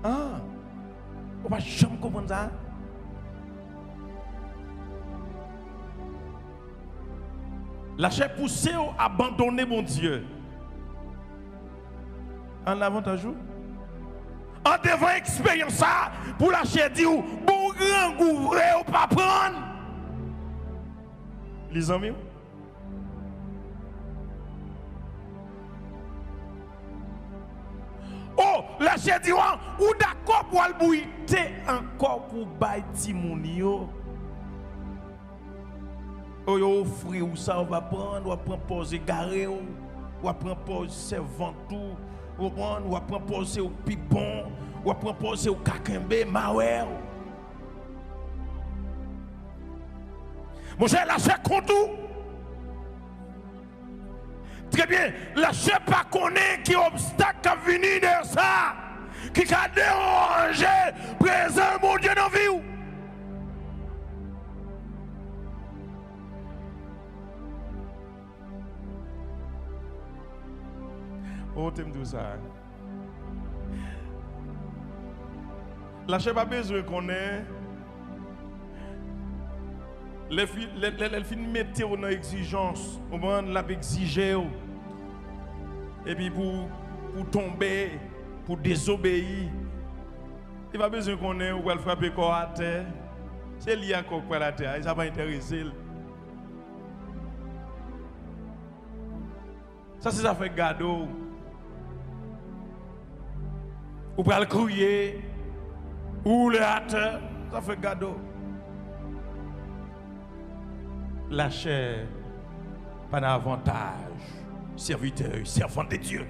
Ah, on va jamais comprendre ça. La chair poussée à abandonner mon Dieu. En avantage. En devant expérience ça, pour la chair dire, bon grand gouvré ou pas prendre. Les amis. Oh, la chair dit, ou d'accord pour le bouiller encore pour bailler Timounio. Oh, yo offre ou ça, on va prendre, on va prendre pause garé, on va prendre pause servant tout, on va prendre pause au pipon, on va prendre pause au kakembe, mawer. Mon cher, la chair compte tout. Très bien, la chair pas connaît qui obstacle qui a venu de ça, qui a dérangé, présent mon Dieu dans la vie. Oh, tu me dis ça. La chair pas besoin qu'on ait. Les filles mettent dans l'exigence, au moment où la exiger. Et puis pour tomber, pour désobéir. Il va besoin qu'on ait ou elle frapper corps à terre. C'est lié à quoi à la terre, ça va intéresser. Ça c'est ça fait gado. Ou pour le crier, ou le hâte, ça fait gado. La chair, pas d'avantage, serviteur, servant de Dieu.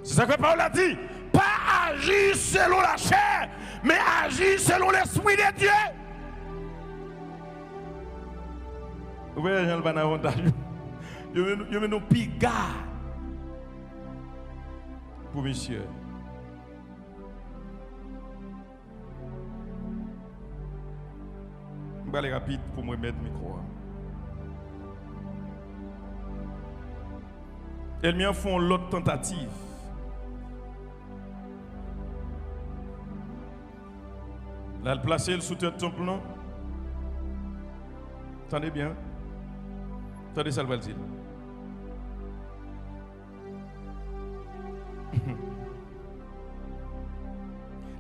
C'est ça que Paul a dit. Pas agir selon la chair, mais agir selon l'Esprit de Dieu. Vous voyez, j'ai pas d'avantage. Je mets nos pigards. Pour monsieur. Je vais aller rapide pour me mettre le micro. Elles m'en font l'autre tentative. Là, elle place le sous-tête de temple. Attendez bien. Attendez ça, le va dire.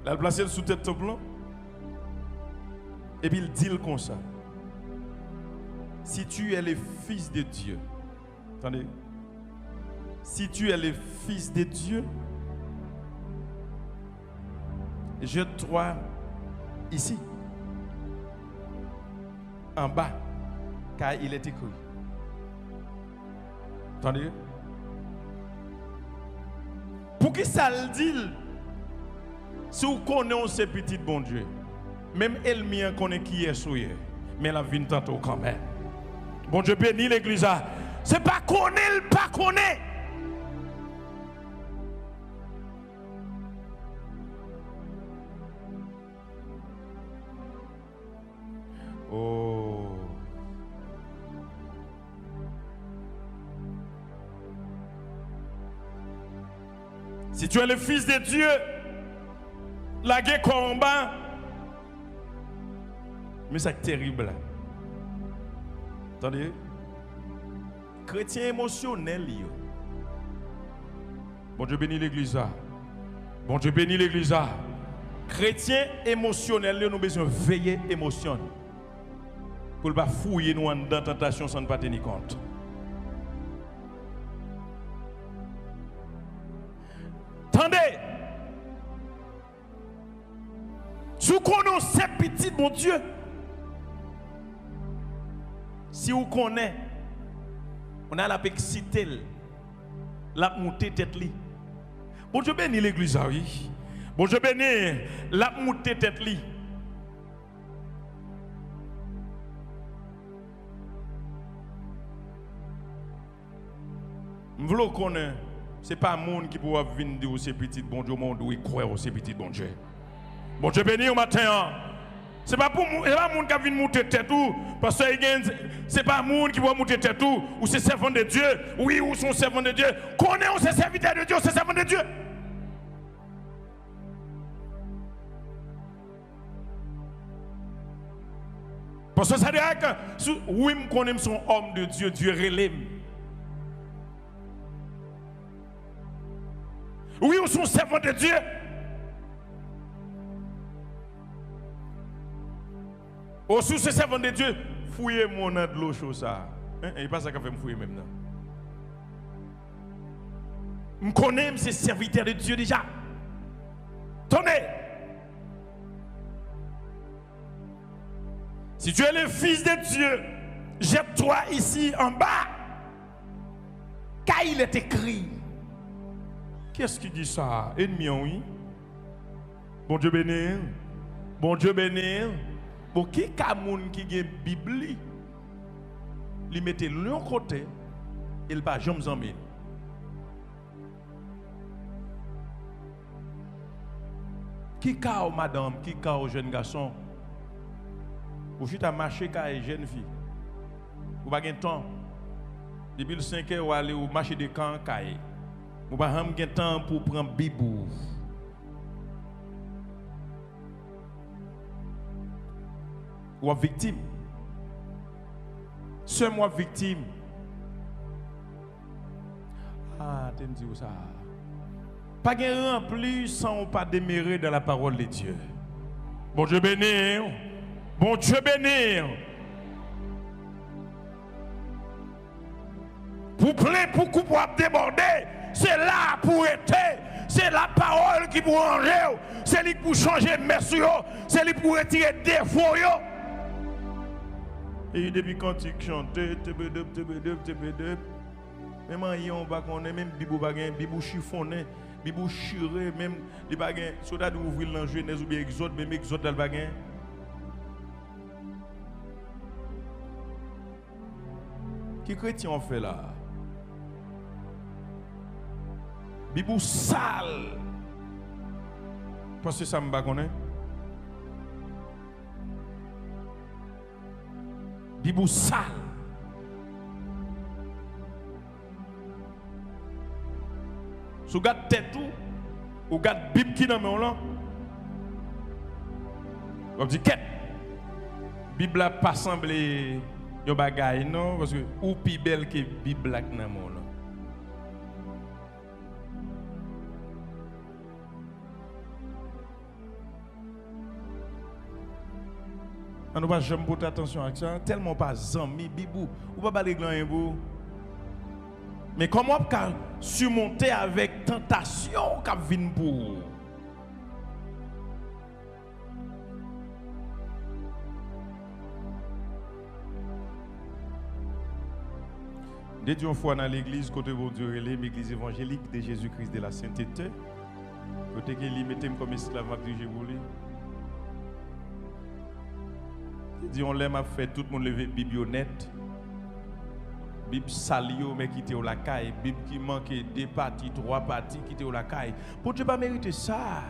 Là, il place le sous-tête de plan. Et puis il dit comme ça. Si tu es le fils de Dieu. Attendez. Si tu es le fils de Dieu, jette-toi ici. En bas. Car il est écrit. Attendez. Pour qui ça le dit? Si vous connaissez ce petit bon Dieu, même elle connaît qui est souillé, mais la vie tantôt quand même. Bon Dieu bénit l'église. C'est pas connaître, pas connaître. Oh. Si tu es le fils de Dieu, la guerre combat. Mais c'est terrible. Attendez. Chrétien émotionnel. Bon Dieu bénit l'église. Bon Dieu bénit l'église. Chrétien émotionnel, nous avons besoin de veiller émotion. Pour ne pas fouiller nous dans la tentation sans ne pas tenir compte. Attendez. Si vous connaissez petit bon Dieu, si vous connaissez, On a la excité, la montée tête li. Bon Dieu bénit l'église, oui. Bon Dieu bénit la montée tête li. M'vlo connaît, c'est pas monde qui pourra venir dire c'est petit bon Dieu, monde ou croire c'est petit bon Dieu. Bon Dieu béni au matin. C'est pas pour monde qui vient monter tête ou parce que c'est pas monde qui va monter tête ou c'est servant de Dieu. Oui, ou sont servants de Dieu. Connaît on c'est serviteur de Dieu, c'est servant de Dieu. Parce que ça veut dire que oui, je connais son homme de Dieu, Dieu relève. Oui, ou sont servants de Dieu. Au sous ce servant de Dieu, fouillez mon de l'eau chaud ça. Et pas ça qu'on fait me fouiller même là. Je connais ces serviteurs de Dieu déjà. Tenez. Si tu es le fils de Dieu, jette-toi ici en bas. Car il est écrit. Qu'est-ce qui dit ça? Ennemi, oui. Bon Dieu béni. Bon Dieu béni. Bon, qui est quelqu'un qui a une Bible? Il mette l'un côté, il va jamais en mille. Qui est madame, qui est jeune garçon? Vous faites à marcher avec une jeune fille. Vous n'avez pas de temps. Depuis le 5 heures, vous allez au marché de camp. Vous n'avez pas de temps pour prendre bibou. Ou victime. C'est moi victime. Ah, tu me dis ça. Pas de rempli sans pas demeurer dans la parole de Dieu. Bon Dieu béni. Bon Dieu béni. Pour plein, pour couper, pour déborder, c'est là pour être. C'est la parole qui pour ranger. C'est lui pour changer merci. C'est lui pour retirer défaut. Et depuis quand tu chantes, même en yon ba connaît même bibou bagay, bibou chiffonné, bibou chiré, même les bagay, soldat ouvrir dans Genèse ou bien Exode, même Exode dans le bagay. Qui chrétien on fait là? Bibou sale. Parce que ça me ba connaît. Bibou sale. Si vous regardez tête ou regardez Bible qui dans mon là, vous dites qu'est Bible n'a pas semblé yon bagay non parce que ou plus belle que Bible là dans mon là. On ne va jamais porter attention à ça, tellement pas zami bibou ou pas parler grand bou. Mais comment on peut surmonter avec tentation qui vient pour? Dès une fois dans l'église, côté de Dieu, l'église évangélique de Jésus-Christ de la sainteté, côté que lui mettez comme esclave à diriger pour lui. Il dit on l'aime à faire tout le monde lever biblionnette. Bible salio mais qui était au la caille, Bible qui manquait 2 parties, 3 parties qui était au la caille. Pour Dieu pas mériter ça.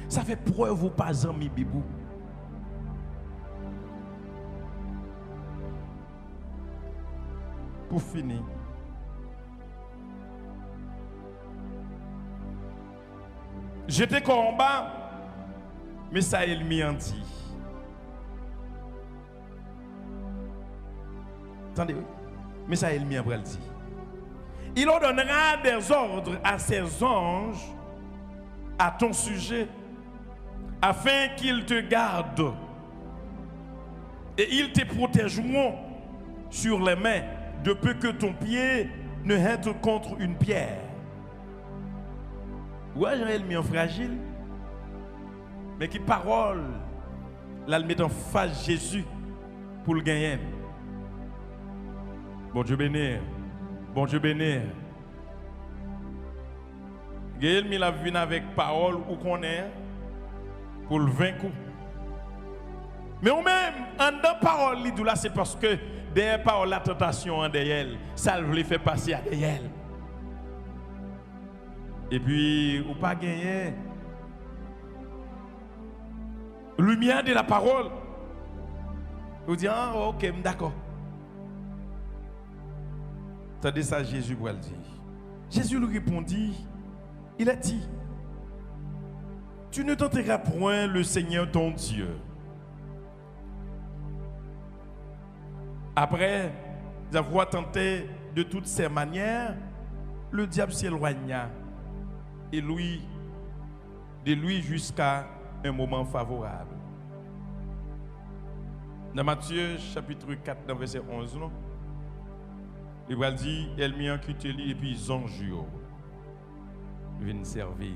Ça fait preuve ou pas ami bibou. Pour finir. J'étais combat mais ça est le anti. Attendez, oui. Mais ça, il m'y a dit. Il ordonnera des ordres à ses anges à ton sujet, afin qu'ils te gardent. Et ils te protégeront sur les mains, de peu que ton pied ne heurte contre une pierre. Ouais, Jean-El mis en fragile, mais qui parole, là, le met en face Jésus pour le gagner. Bon Dieu béni. Bon Dieu béni. Gaël mi la vient avec parole ou qu'on est pour le vaincre. Mais ou même en dans parole li là c'est parce que derrière parole la tentation en derrière ça le fait passer à derrière. Et puis ou pas gagner lumière de la parole. Vous dites ah OK, d'accord. Tandis ça Jésus va le dire. Jésus lui répondit, il a dit, tu ne tenteras point le Seigneur ton Dieu. Après avoir tenté de toutes ces manières, le diable s'éloigna et de lui jusqu'à un moment favorable. Dans Matthieu chapitre 4, dans verset 11, non? Il va dire, elle m'y a quitté et puis ils ont joué. Viennent servir.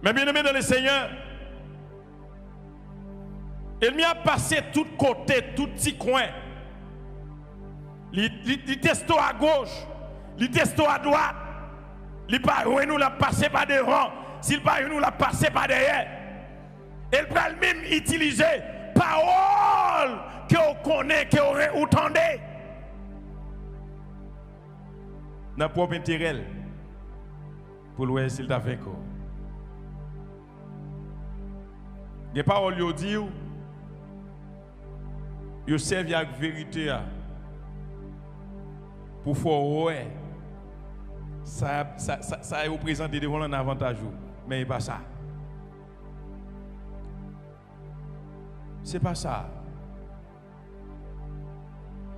Mais bien aimé dans le Seigneur, elle m'y a passé tout côté, tout petit coin. Il testo à gauche, il testo à droite. Il pas nous l'a passé par devant, s'il pas nous l'a passé par derrière. Elle peut même utiliser parole que vous connaissez, que vous entendez. Dans propre intérêt pour le s'il t'a fait quoi. Les paroles yo dit yo servent avec vérité pour faire ouais ça représente devant un avantage mais pas ça. C'est pas ça.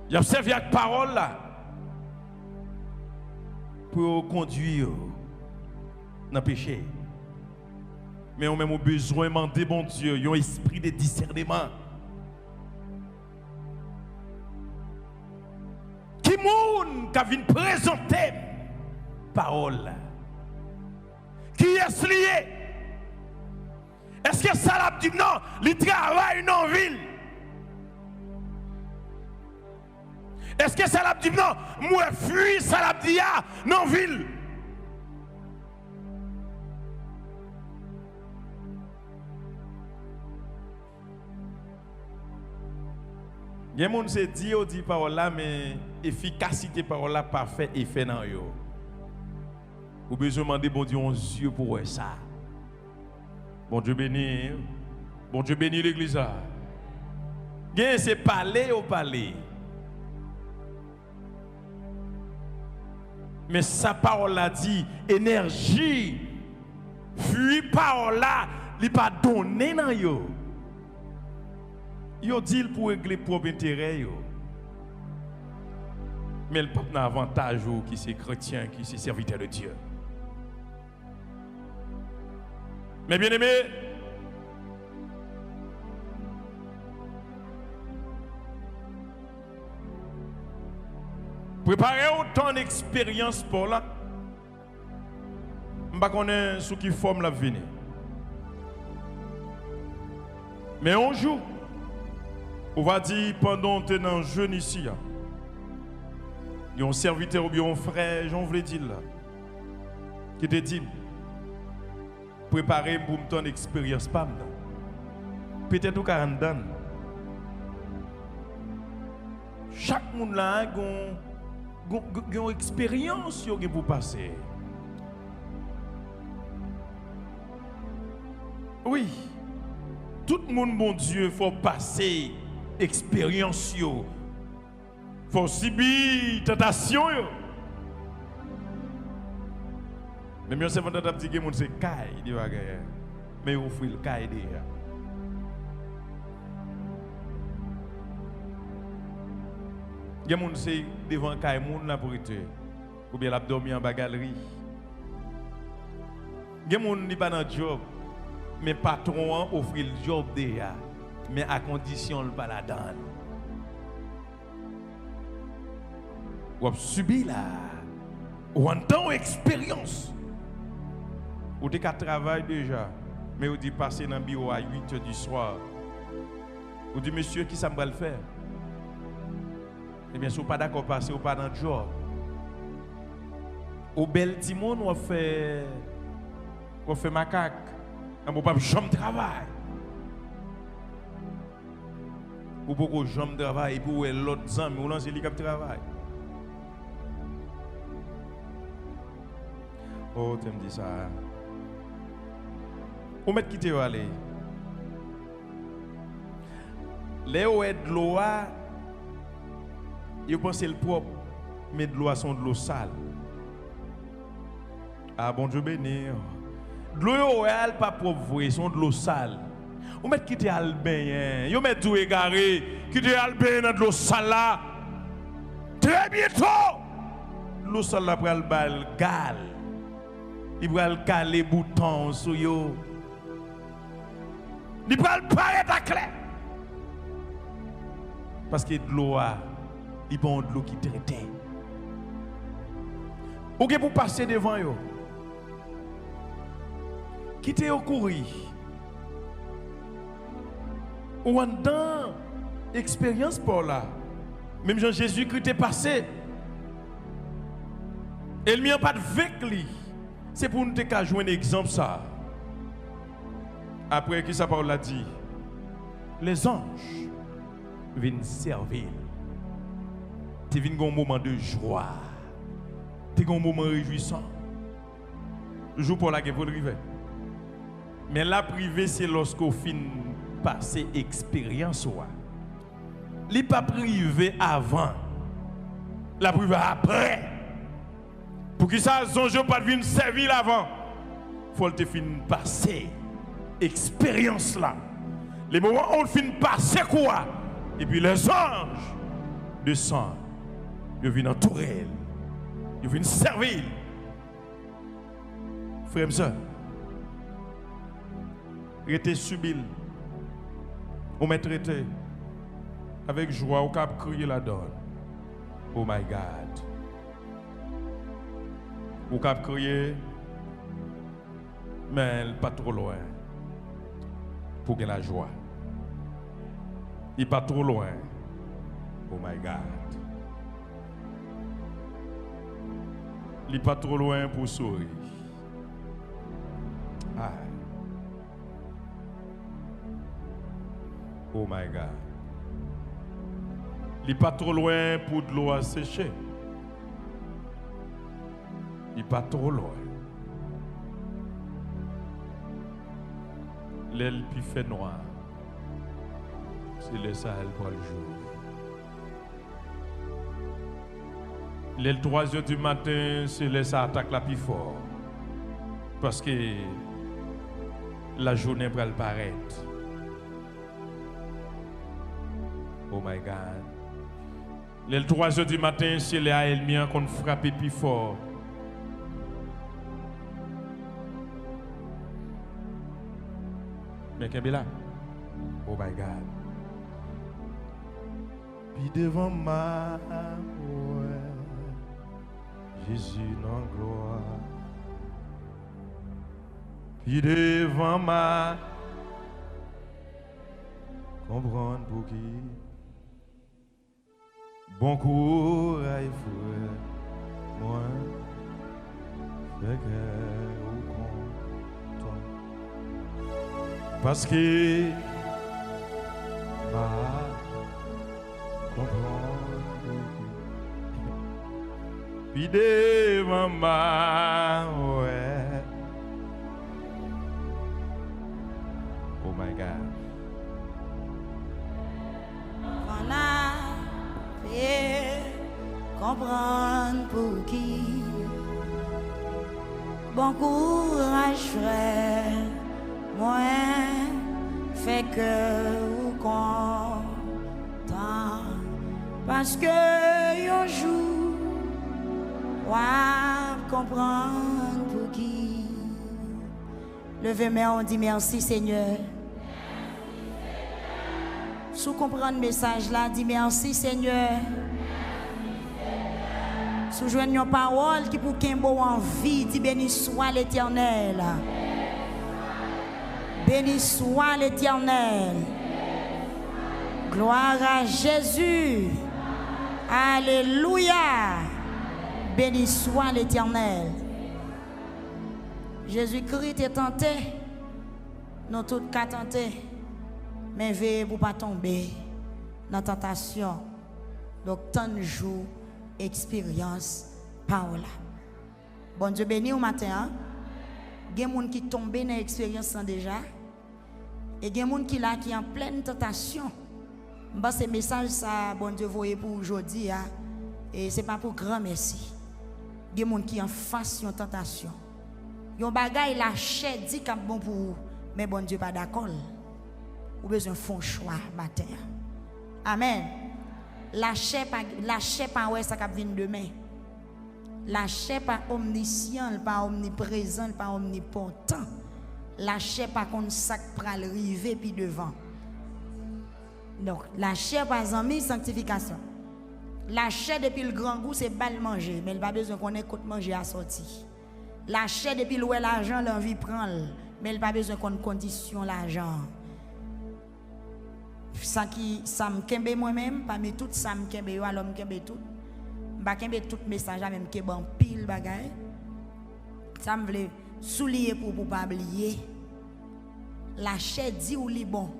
Il a servi avec parole là pour conduire dans le péché. Mais on a même besoin de demander bon Dieu, un esprit de discernement. Qui moun qui vient présenter parole? Qui est lié? Est-ce que ça l'a dit non? Il travaille dans la ville. Est-ce que ça l'a dit non? Moi fuis ça l'a dit dans la ville. Il y a des gens qui disent parole là, mais efficacité parole là pas fait effet dans yo. Vous besoin demander bon Dieu un yeux pour ça. Bon Dieu béni l'église. Bien c'est parler au parler. Mais sa parole a dit énergie fuit parole là, il pas donné dans yo. Yo dit pour régler propre intérêt yo. Mais le peuple n'a avantage qui c'est chrétien, qui c'est serviteur de Dieu. Mais bien aimé, préparez autant d'expérience pour là. Je ne sais pas ce qui forme la vie. Mais un jour, on va dire pendant que tu es dans le jeune ici, il y a un serviteur ou bien un frère, j'en voulais dire là, qui te dit, préparez pour ton expérience. Peut-être au 40 ans. Chaque monde là a une expérience pour passer. Oui. Tout le monde, bon Dieu, il faut passer expérience. Il faut subir tentation. Mais mieux c'est pendant que tu dis que c'est caille de bagarre. Mais il faut le caille déjà. Il y a des gens qui devant caille moun la pour être ou bien l'abdomen en bagalerie. Il y a des gens qui pas dans job mais patron offre le job déjà mais à condition le pas la donne. Ou subir là ou en temps expérience. Ou des cas travail déjà, mais ou dit passer dans le bureau à 8h du soir. Ou dit monsieur qui ça me va le faire? Eh bien, si vous pas d'accord, passez ou pas dans le job. Au bel timon, on fait macaque. On ne peut pas jamais travailler. Ou beaucoup jamais travailler et pour l'autre zam, ou lancer les cap travail. Oh, tu me dis ça. Où mettre quitter aller? Les où est de l'eau, ils pensent le propre, mais de l'eau sont de l'eau sale. Ah bon Dieu béni. De l'eau est pas propre, ils sont de l'eau sale. Où mettre quitter Albin, ils mettent tout égaré, quitter Albin dans de l'eau sale là. Très bientôt, l'eau sale là pour le bal gal. Il va le caler bouton sur yo. Il va le paraître à clé. Parce que de l'eau, il y a de l'eau qui traite. Ou bien pour passer devant yo. Quittez au courir. Ou en dans expérience pour là. Même Jean Jésus-Christ est passé. Elle n'y a pas de avec lui. C'est pour nous jouer un exemple ça. Après qui sa parole a dit, les anges viennent servir. Tu viens un moment de joie. Tu un moment réjouissant. Toujours pour la guerre pour le river. Mais la privée c'est lorsqu'au fin passer expérience. Il n'est pas privé avant. La privée après. Pour que ça, les anges pas venir servir avant. Il faut te fin passer expérience là. Les moments où on fin passer quoi? Et puis les anges descendent. Ils viennent entourer. Ils viennent servir. Frère et sœur, restez subtil. On met traité avec joie au cap crier la donne. Oh my God. Au cap crier, mais pas trop loin pour gagner la joie. Il pas trop loin. Oh my God. Il pas trop loin pour sourire. Ah. Oh my God. Il pas trop loin pour de l'eau à sécher. Il pas trop loin. L'aile puis fait noir. C'est le Sahel pour le jour. L'aile 3h du matin, c'est le ça attaque la plus fort. Parce que la journée va le paraître. Oh my God. Les 3h du matin, c'est les Aélmiens qu'on frappe plus fort. Mais qu'est-ce là? Oh my God. Puis devant ma Jésus en gloire. Puis devant ma comprendre pour qui. Bon courage, frère, moi, fait que vous content. Parce que ma comprendre puis devant ma ouais. Oh my God. Comprendre pour qui. Bon courage frère, moi fait que vous content parce que un jour comprendre pour qui. Levez main, on dit merci Seigneur. Sous comprendre le message là, dit merci Seigneur. Sous joignent une parole qui pour qu'un beau en vie, dit béni soit l'Éternel. Béni soit l'Éternel. Gloire à Jésus. Alléluia. Béni soit l'Éternel. Jésus-Christ est tenté. Nous tous qu'à tenter. Mais veillez pour ne pas tomber dans la tentation. Donc, tant de jours, expérience, parole. Bon Dieu béni au matin. Il y a des gens qui tombent dans l'expérience déjà. Et il y a des gens qui là qui en pleine tentation. Ce message, ça, bon Dieu, voyez pour aujourd'hui. Et ce n'est pas pour grand merci. Il y a des gens qui en face de tentation. Il y a des bagages, la chair dit qu'il est bon pour vous. Mais bon Dieu, pas d'accord. Vous avez besoin de faire un choix matin. Amen. La chair pas ouais ça qui vient demain. La chair pas omniscient, pas omniprésent, pas omnipotent. La chair pas comme ça pour arriver puis devant. Donc la chair pas amis sanctification. La chair depuis le grand goût c'est bal manger, mais il pas besoin qu'on ait côté manger à sortir. La chair depuis le l'argent l'envie prendre, mais il pas besoin qu'on condition l'argent. Ça qui ça me kembe moi-même, parmi tout ça me kembe yo alors me kembe tout. Ba kembe tout message même que bon pile bagay. Ça me veut soulier pour pas oublier. La chair dit ou li bon.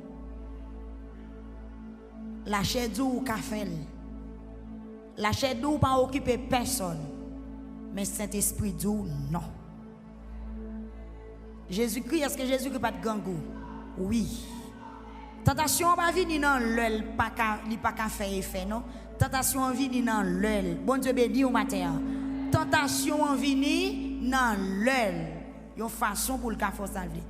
La chair dit ou ka fait. La chair dit ou pas occuper personne. Mais Saint-Esprit dit ou non. Jésus-Christ, est-ce que Jésus-Christ pas de gangou? Oui. Tentation va venir dans l'œil, pas qu'à faire effet, non? Tentation va venir dans l'œil. Bon Dieu béni au matin. Tentation va venir dans l'œil. Une façon pour le cas faut salver.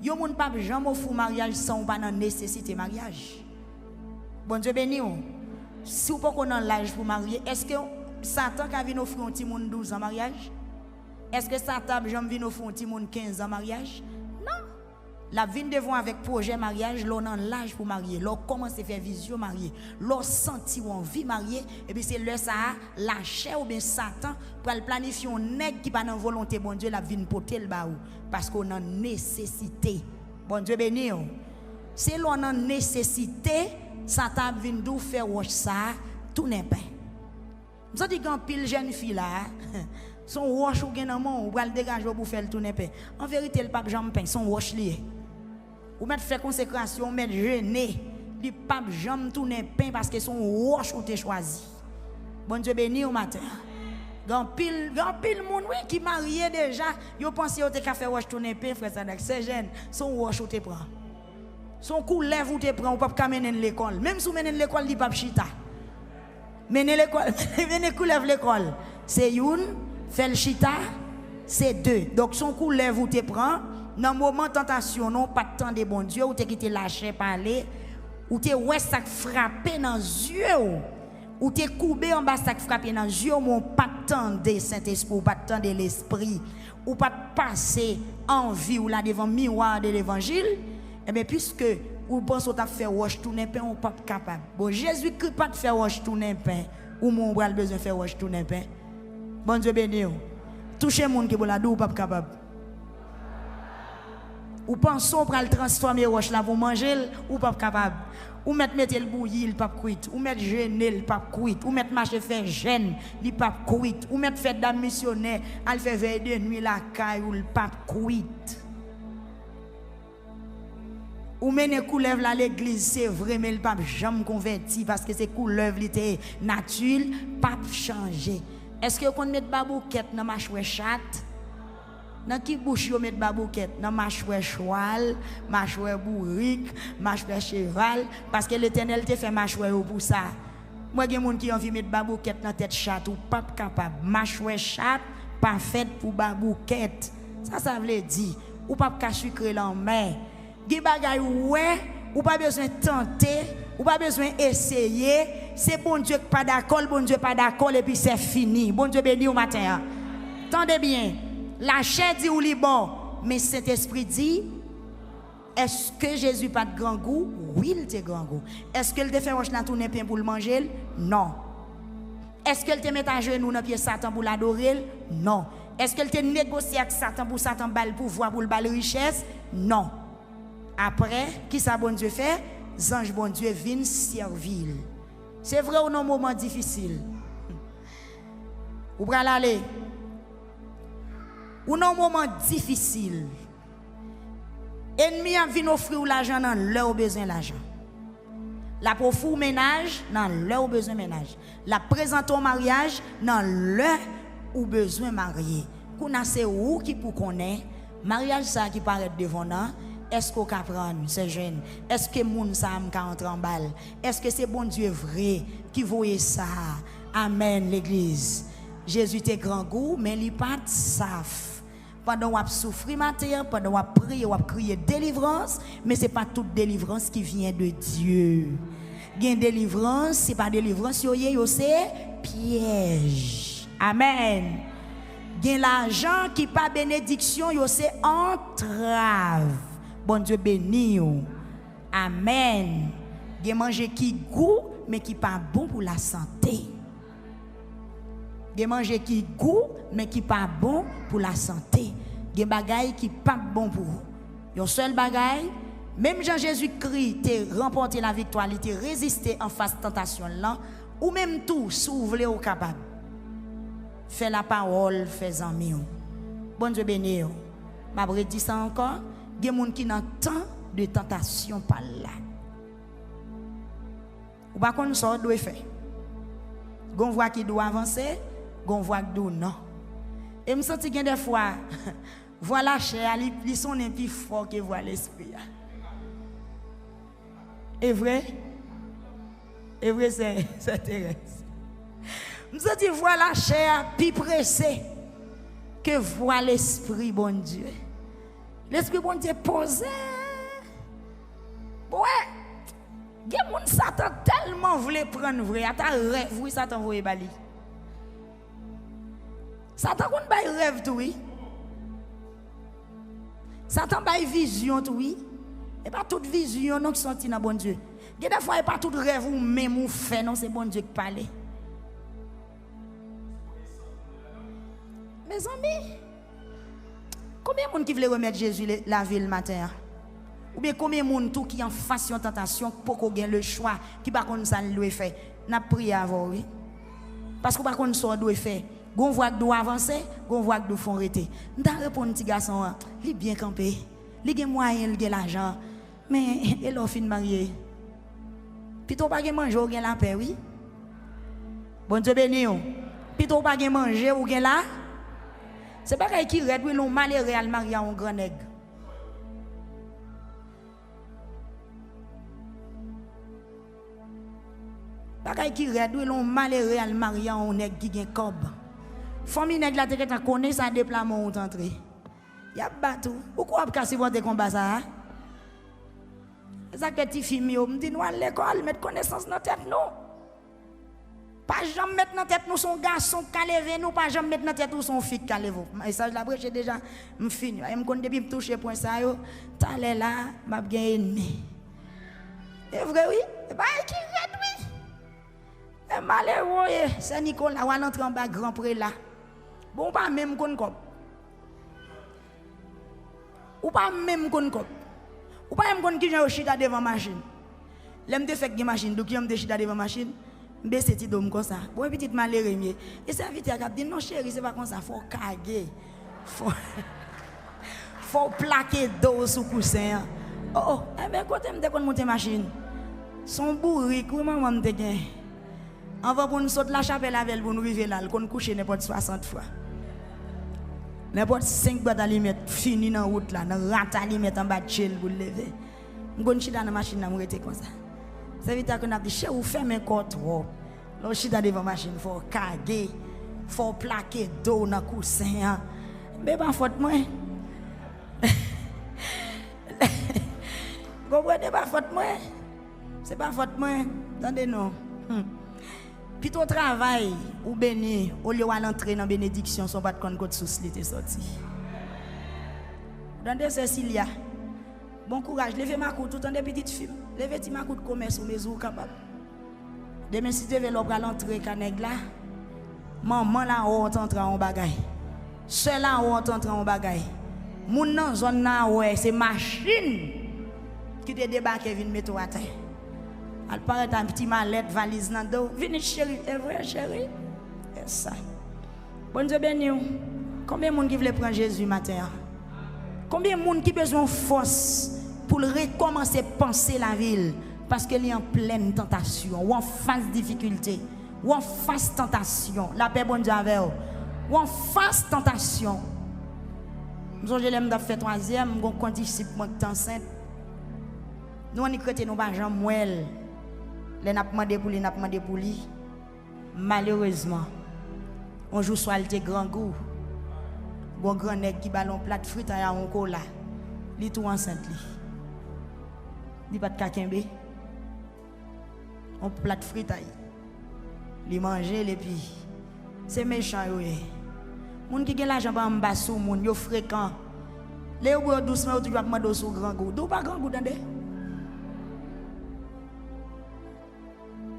Yo moun pas jamais fou mariage sans pas dans nécessité mariage. Bon Dieu béni. Si vous pas dans l'âge pour marier, est-ce que Satan qui vient offrir un petit monde 12 ans mariage? Est-ce que Satan jamais vient offrir un petit monde 15 ans mariage? Non. La vie devant avec projet mariage, l'on a l'âge pour marier, l'on commence à faire vision marier, l'on senti ou envie marier, et puis c'est le ça, la chair ou bien Satan pour planifier un nègre qui pas dans volonté, bon Dieu, la vie ne porter le baou, parce qu'on a nécessité. Bon Dieu béni. C'est l'on a nécessité, Satan vient nous faire ça, tout n'est pas. Vous avez dit qu'un pile jeune fille là, son wash ou gen nan mon, ou va le dégager pour faire le tout n'est pas. En vérité, le pape Jean Pain, son wash lié. Ou mettre fait consécration, mettre jeûner, le pape Jean tout n'est pas parce que son wash ou t'es choisi. Bon Dieu béni au matin. Gan pile moun oui qui marié déjà, yo pense yo te ka faire wash tout n'est pas frère Sadak, c'est jeune, son wash ou te prend. Son coup lève ou te prend ou pas mener l'école. Même si mener l'école dit pape chita. Mener l'école, mener coulève l'école. C'est une, fait le chita, c'est deux. Donc son coup lève ou te prend. Dans le moment de tentation, non, pas de temps de bon Dieu, ou te quitté lâcher parler, ou te ouais ça frappé dans les yeux, ou te coubé en bas ça frappé dans les yeux, mon pas de temps de Saint-Esprit, ou pas de temps de l'Esprit, ou pas de passer en vie ou là devant miroir de l'évangile, et bien puisque ou pense que tu fait wash tourner pain ou pas capable. Bon Jésus qui pas de faire wash tourner pain ou mon bras besoin faire wash tourner pain. Bon Dieu béni. Toucher monde qui la ou pas capable. Ou pensons pour le transformer wash là pour manger ou pas capable. Ou mettre le bouillir, il pas cuit. Ou mettre jeûner, il pas cuit. Ou mettre marcher faire jeûne, il pas cuit. Ou mettre fête d'âme missionnaire, elle fait veille de nuit la caille ou il pas cuit. Ou mener couleuvre à l'église, c'est vrai, mais le pape jamais converti parce que c'est couleuvre était naturel, pape changé. Est-ce que vous mettez babouquette dans ma chouette chat? Dans qui bouche vous mettez babouquette? Dans ma chouette cheval, ma chouette bourrique, ma chouette cheval, parce que l'Éternel te fait ma chouette pour ça. Moi, il y a des gens qui ont envie de mettre babouquette dans tête chat ou pas capable. Ma chouette chat, pas faite pour babouquette. Ça veut dire, ou pas qu'à sucrer en main. Gi bagay ouais, ou pas besoin tenter, ou pas besoin essayer, c'est bon Dieu qui pas d'accord, bon Dieu pas d'accord et puis c'est fini. Bon Dieu béni au matin. Tendez bien, la chair dit ou li bon, mais cet esprit dit est-ce que Jésus pas de grand goût? Oui, il te grand goût. Est-ce qu'il te fait roche dans tourner pain pour le manger? Non. Est-ce qu'il te met à genoux dans pied Satan pour l'adorer? Non. Est-ce qu'il te négocie avec Satan pour Satan bal pouvoir pour le bal richesse? Non. Après, qui ça bon Dieu fait? Ange bon Dieu viennent servir. C'est vrai ou non moment difficile. Ou pral aller. Ou non moment difficile. Ennemi a vinn offrir l'argent dans leur besoin l'argent. La pour fou ménage dans leur besoin ménage. La présente au mariage dans leur ou besoin marié. Qu'on a c'est où qui pour connaître mariage ça qui paraît devant nous. Est-ce qu'on peut prendre ces jeunes? Est-ce que moun ça ka entre en balle? Est-ce que c'est bon Dieu vrai qui voyait ça? Amen l'église. Jésus était grand goût mais il pas saf. Pendant qu'on souffre matin, pendant qu'on prie, on crier délivrance, mais c'est pas toute délivrance qui vient de Dieu. Gain délivrance, c'est pas délivrance c'est piège. Amen. Gain l'argent qui pas bénédiction, c'est entrave. Bon Dieu béni. Amen. Gain manger qui goût mais qui pas bon pour la santé. Gain manger qui goût mais qui pas bon pour la santé. Gain bagay qui pas bon pour vous. Yon seul bagay, même Jean-Jésus-Christ t'a remporté la victoire, il t'a résisté en face de tentation là, ou même tout, si vous voulez ou capable. Fais la parole, fais en mieux. Bon Dieu béni. M'a dit ça encore, il y a des gens qui n'ont tant de tentation par là. Ou pas qu'on sort doit faire. Gon voit qui doit avancer, gon voit qui doit non. Et me senti que des fois voilà chair, ils sont un peu fort que voit l'esprit. Et vrai? Et vrai c'est Thérèse. Me senti voilà chair plus pressé que voit l'esprit bon Dieu. L'esprit bon Dieu posé. Ouais. Gen moun Satan tellement voulait prendre vrai, ata rêve oui Satan voye bali. Satan kon bay rêve tout oui. Satan bay vision tout oui. Et pas toute vision non qui sorti dans bon Dieu. Gen des fois et pas tout rêve ou même ou fait non c'est bon Dieu qui parle. Mes amis, combien de monde qui veut remettre Jésus la ville le matin? Ou bien combien de monde tout qui en face de tentation pour qu'on ait le choix qui par contre ça doit faire. N'a prié avant oui. Parce que par contre ça doit faire. Gon voit que doit avancer, gon voit que doit font arrêter. M'ta répondre petit garçon, il bien campé. Il gen moyen, il gen l'argent. Mais il a fin marié. Plutôt pas gen manger ou gen la paix oui. Bon Dieu béni ou. Plutôt pas gen manger ou gen la. C'est pas qui red oui l'on malheureux al marié un grand nègre. Bagay qui red oui l'on malheureux al marié un nègre qui gen cob. Famille nègre la tête connaît ça déploiement ou entrée. Y a battu. Pourquoi pas casser votre combat ça? Ça que petit film yo me dit nous à l'école mettre connaissance dans tête nous. Pas jamais mettre dans tête nous son garçon qui lever nous, pas jamais mettre dans tête nous son fille qui lever. Message la brèche déjà me fini. Et me connait depuis me toucher point ça yo, t'allais là, m'a gagné ennemi. C'est vrai oui, pas qui red oui. Et malheureux, c'est Nicolas ou entrer en bas grand près là. Bon pas même kon kop. Ou pas même kon kop. Ou pas même kon qui j'ai chita devant machine. L'aime de fait que machine, donc j'aime de chita devant machine. Baisser ti dom comme ça. Bon petit malheureux mieux. Et ça vite a dit non chérie, c'est pas comme ça, faut caguer. Faut plaquer dos sous coussin. Oh, eh ben côté me kon monter machine. Son bourrique, oui maman me gain. Avant pour nous sauter la chapelle avec pour nous arriver là, qu'on coucher n'importe 60 fois. N'importe 5 boîtes à limite fini dans route là, dans rate à limite en bas de chill pour lever. M'gon chita dans machine là m'rete comme ça. Ça veut dire qu'on a dit chez ou fermer corps trop. Là chita devant machine faut caguer, faut plaquer dos dans coussin. Mais pas faute moi. Comprenez pas faute moi. C'est pas faute moi. Attendez non. Plutôt travail ou béni, au lieu d'entrer dans la bénédiction, son pas de compte sous l'été sorti. Dans des Cécilia, bon courage, levez ma coupe tout en des petites filles, levez ma coupe de commerce ou maison capable. Demain si tu veux l'entrer canègue là, maman là on entre en bagaille. Seul là on entre en bagaille. Moun nan zone là ouais, c'est machine qui te débarque et vient mettre à terre. Elle paraît un petit mallette, valise dans le dos. Venez chérie, c'est vrai chérie. C'est ça. Bon Dieu béni. Combien de monde qui veut prendre Jésus matin? Combien de monde qui a besoin de force pour recommencer à penser la ville? Parce qu'elle est en pleine tentation, ou en face difficulté, ou en face tentation. La paix, bon Dieu, avec vous. Ou en face tentation. Nous, je l'aime fait troisième, nous avons disciple qui est enceinte. Nous, on est nous pas Jean Mouel. Les n'a demandé pour lui, n'a demandé pour lui. Malheureusement, on joue soit le grand goût. Bon grand nèg qui ballon plat de frites à un cola. Li tout enceinte li. Li pas de kakembe. On plat de frites à li manger et puis c'est méchant yo. Moun qui gen l'argent pa m'ba sou moun yo fréquent. Les yo doucement tu vas demander sou grand goût. Dou pas grand goût tande.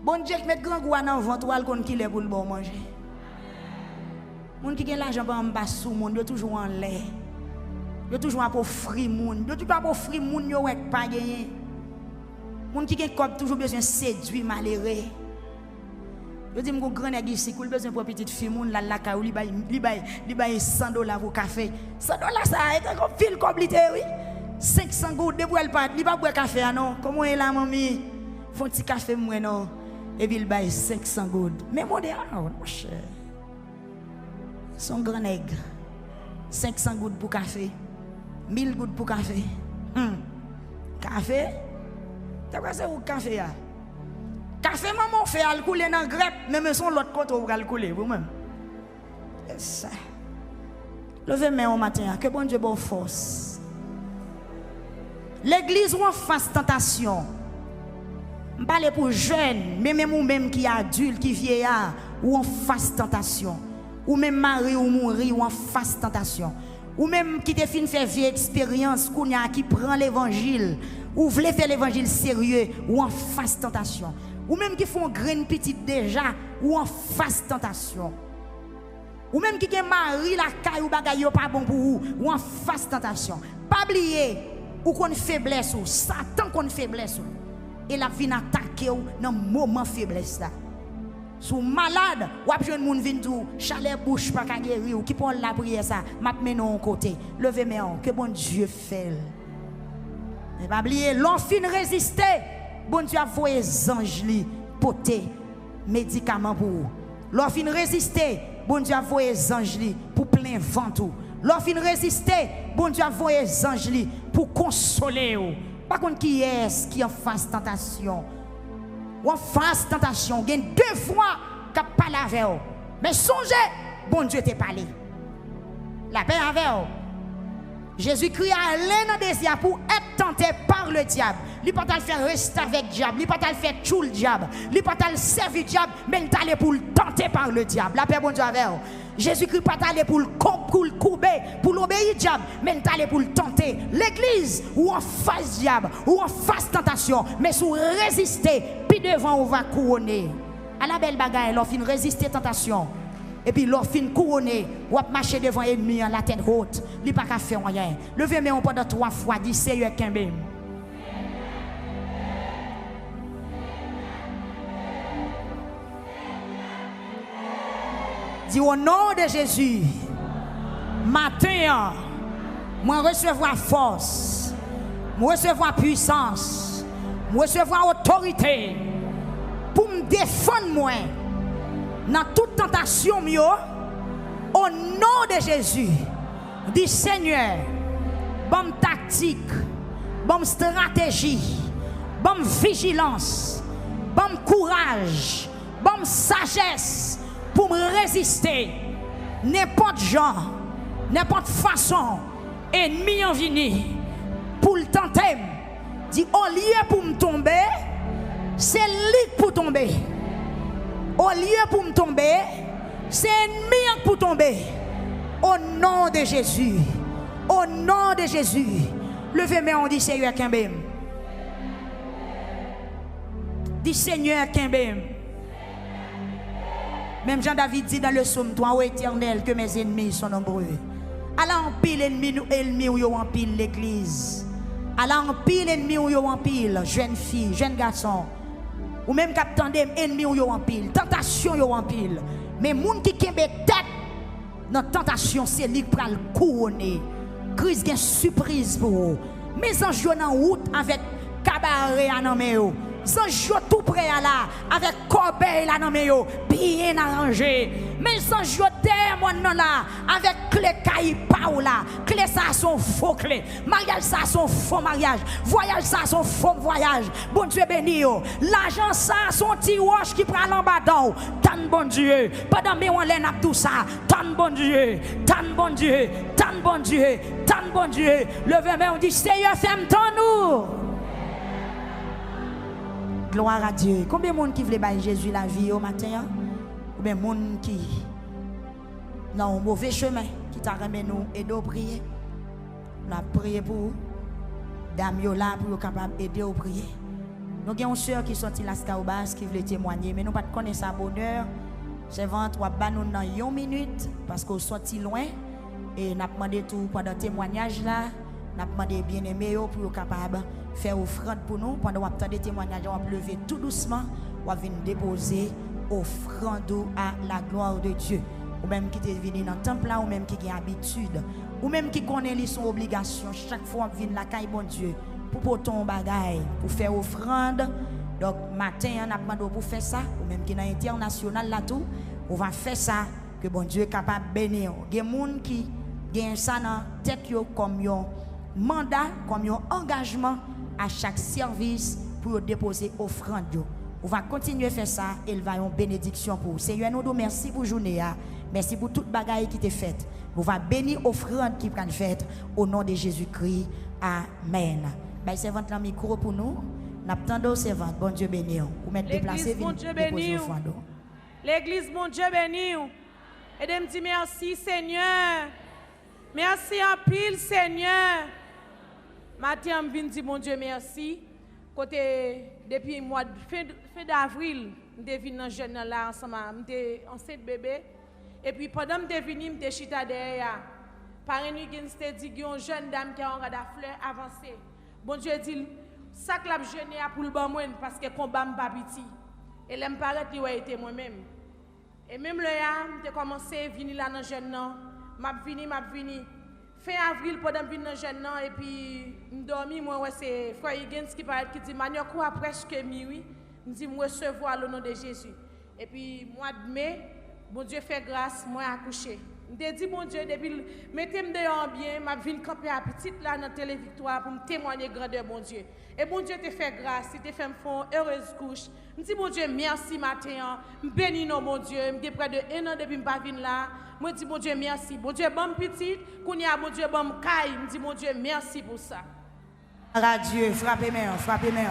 Bon Dieu met grand goût dans ventre ou al kon ki le pour le bon manger. Moun qui gen l'argent pa m'ba sou moun yo toujours en l'air. Yo toujours a pour fri moun. Yo toujours pour fri moun yo wek pa gagner. Moun qui gen kop toujours besoin séduire malheureux. Je dis mon grand nèg ici, il besoin pour petite fille moun la ka li bay $100 pour café. $100 ça est comme fil comme lité oui. 500 gouttes de pour elle pas, li pas boire café non. Comment est la mamie? Font petit café moi non. Et puis il bay 500 gouttes. Mais mon Dieu, mon cher. Son grand nèg 500 gouttes pour café. 1000 gouttes pour café. Café? T'as quoi c'est au café là? Café maman fait al couler dans grep, mais son l'autre côté ou al couler vous-même. C'est ça. Levez-moi au matin, que bon Dieu bonne force. L'église ou en face tentation. Je parle pour jeunes, mais même ou même qui adulte, qui vieillard, ou en face tentation. Ou même mari ou mourir ou en face tentation. Ou même qui te fin faire vieille expérience, qui prend l'évangile, ou voulait faire l'évangile sérieux, ou en face tentation. Ou même qui font graine petite déjà, ou en face tentation. Ou même qui ont mari la caille ou bagaille pas bon pour vous, ou en face tentation. Pas oublier, ou qu'on faiblesse ou Satan qu'on faiblesse ou. Et la vie attaquer ou dans moment faiblesse là. Sou malade, ou ap jeune moun vin tou, chalet bouche pas ka guéri ou qui prend la prière ça, m'a menon côté. Levez-moi que bon Dieu fait. Mais pas oublier, l'on fin résister. Bon Dieu a voyé anges li poté médicaments pour vous. L'on fin résister, bon Dieu a voyé anges li pour plein vent tout. L'on fin résister, bon Dieu a voyé anges li pour consoler vous. Par contre qui est qui en face tentation? Ou en face tentation, il y a deux fois qu'a parlé avec vous. Mais songez, bon Dieu t'a parlé. La paix avec vous. Jésus-Christ a allé dans le désir pour être tenté par le diable. Il ne peut pas faire rester avec le diable. Il ne peut pas faire tout le diable. Il ne peut pas servir le diable, mais il est allé pour le tenter par le diable. La paix, bon Dieu, avec vous. Jésus-Christ n'est pas allé pour le couper, pour l'obéir au diable, mais il est allé pour le tenter. L'église, ou en face diable, ou en face tentation, mais si vous résistez, puis devant, on va couronner. À la belle bagaille, l'on fin résister tentation. Et puis l'on fin couronner, ou marcher devant l'ennemi la tête haute, il n'y a pas qu'à faire rien. Levez-moi pendant 3 fois, dis Seigneur Kembe. Dis au nom de Jésus, matin, moi recevoir force, moi recevoir puissance, moi recevoir autorité pour me défendre moi dans toute tentation mieux. Au nom de Jésus, dis Seigneur, bonne tactique, bonne stratégie, bonne vigilance, bonne courage, bonne sagesse pour me résister n'importe genre, n'importe façon, ennemi en vini pour le tenter. Dit au lieu pour me tomber, c'est lui pour tomber. Au lieu pour me tomber, c'est ennemi pour tomber. Au nom de Jésus, au nom de Jésus, levez-moi, on dit Seigneur Kembe. Dis Seigneur Kembe. Même Jean-David dit dans le psaume, toi, ô éternel, que mes ennemis sont nombreux. Allah en pile ennemi ou en pile l'église. Allah en pile ennemi ou en pile, jeune fille, jeune garçon. ou même qui attendent ennemi yo en pile, tentation yo en pile. Mais moun qui kembe tête dans tentation c'est lui qui pral couronner. Christ gen surprise pour vous. Mes anges en route avec cabaret à nan yo. Anges tout près là avec corbeille là nan yo, bien arrangé. Mes anges derrière là avec clé caille pa là. Clé ça son faux clé. Mariage ça son faux mariage. Voyage ça son faux voyage. Bon Dieu béni yo. L'argent ça son petit roche qui prend en bas d'eau. Tan bon Dieu. Pendant mes on l'air tout ça. Tan bon Dieu. Tan bon Dieu. Tan bon Dieu. Tan bon Dieu. Levez main on dit Seigneur fais-moi nous. Gloire à Dieu. Combien de monde qui voulait bailler Jésus la vie au matin? Combien de monde qui dans un mauvais chemin qui t'a remis nous aider à prier? On a prié pour vous. Dame yo là pour capable aider à prier. Nous avons une soeur qui sorti la Scaubas qui voulait témoigner mais nous pas connaître sa bonheur. C'est ventre ou ba nous dans 1 minute parce qu'on sorti loin et n'a demandé tout pendant témoignage là, n'a demandé bien-aimé pour capable faire offrande pour nous pendant qu'on attend des témoignages, on va lever tout doucement, on va venir déposer offrande à la gloire de Dieu. Ou même qui est venu dans le temple là, ou même qui a habitude, ou même qui connaît son obligation chaque fois qu'on vient la caille bon Dieu pour porter un bagage, pour faire offrande. Donc matin on a demandé pour faire ça, ou même qui est international là tout, on va faire ça que bon Dieu est capable de bénir. Il y a des gens qui gagnent ça dans tête comme un mandat, comme un engagement à chaque service pour déposer offrande. On va continuer à faire ça et il va y avoir une bénédiction pour vous. Seigneur, nous merci pour la journée. Merci pour toute bagaille qui est faite. On va bénir l'offrande qui est faite au nom de Jésus-Christ. Amen. C'est votre micro pour nous. Nous attendons au servant. Bon Dieu béni. Vous mettez déplacé. Bon Dieu béni. L'église, bon Dieu béni. Et de me dire merci Seigneur. Merci en pile Seigneur. Matin, je viens dire bon Dieu merci. Côté depuis le mois de fin d'avril, je suis venu dans jeune là ensemble, je suis enceinte bébé. Et puis pendant que je suis venu, je suis chita derrière. Par une nuit, je dit qu'il y a une jeune dame qui a un radar fleur avancé. Bon Dieu dit, ça que la jeune pour le bon moyen parce que le combat n'est pas petit. Et là, je paraît qu'il a été moi-même. Et même là, je commencé à venir là dans jeune, je venu. Fin avril, pendant que je suis jeune, et puis je dormi, moi, c'est Frère Higgins qui parle, qui dit, Manio, quoi presque minuit, je dis, je recevoir le nom de Jésus. Et puis, mois de mai, bon Dieu fait grâce, moi, accouché. Je dis, bon Dieu, depuis, mettez-moi dehors bien, je viens camper à petite là dans Télévictoire pour me témoigner grandeur, bon Dieu. Et bon Dieu te fait grâce, il te fait me faire heureuse couche. Je dis, bon Dieu, merci matin, je bénis non, mon Dieu, je suis près de 1 an depuis que je viens là. Je dis, bon Dieu, merci. Bon Dieu, bon petit, qu'on y a, bon Dieu, bon caille. Je dis, bon Dieu, merci pour ça. Dieu, frappez-moi, frappez-moi.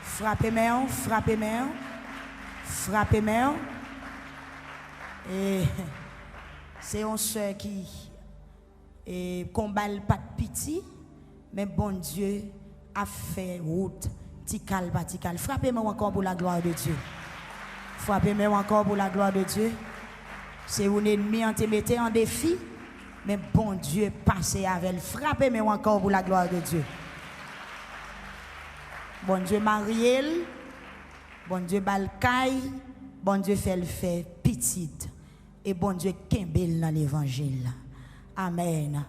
Frappez-moi, frappez-moi. Frappez-moi. Et c'est une soeur qui combat pas de pitié, mais bon Dieu a fait route, tical, batical. Frappez-moi encore pour la gloire de Dieu. Frappez-moi encore pour la gloire de Dieu. C'est un ennemi, on te mettait en défi, mais bon Dieu passez avec elle. Frappez-moi encore pour la gloire de Dieu. Bon Dieu Mariel, bon Dieu Balkaï, bon Dieu fait le fait petite. Et bon Dieu Kembel dans l'évangile. Amen.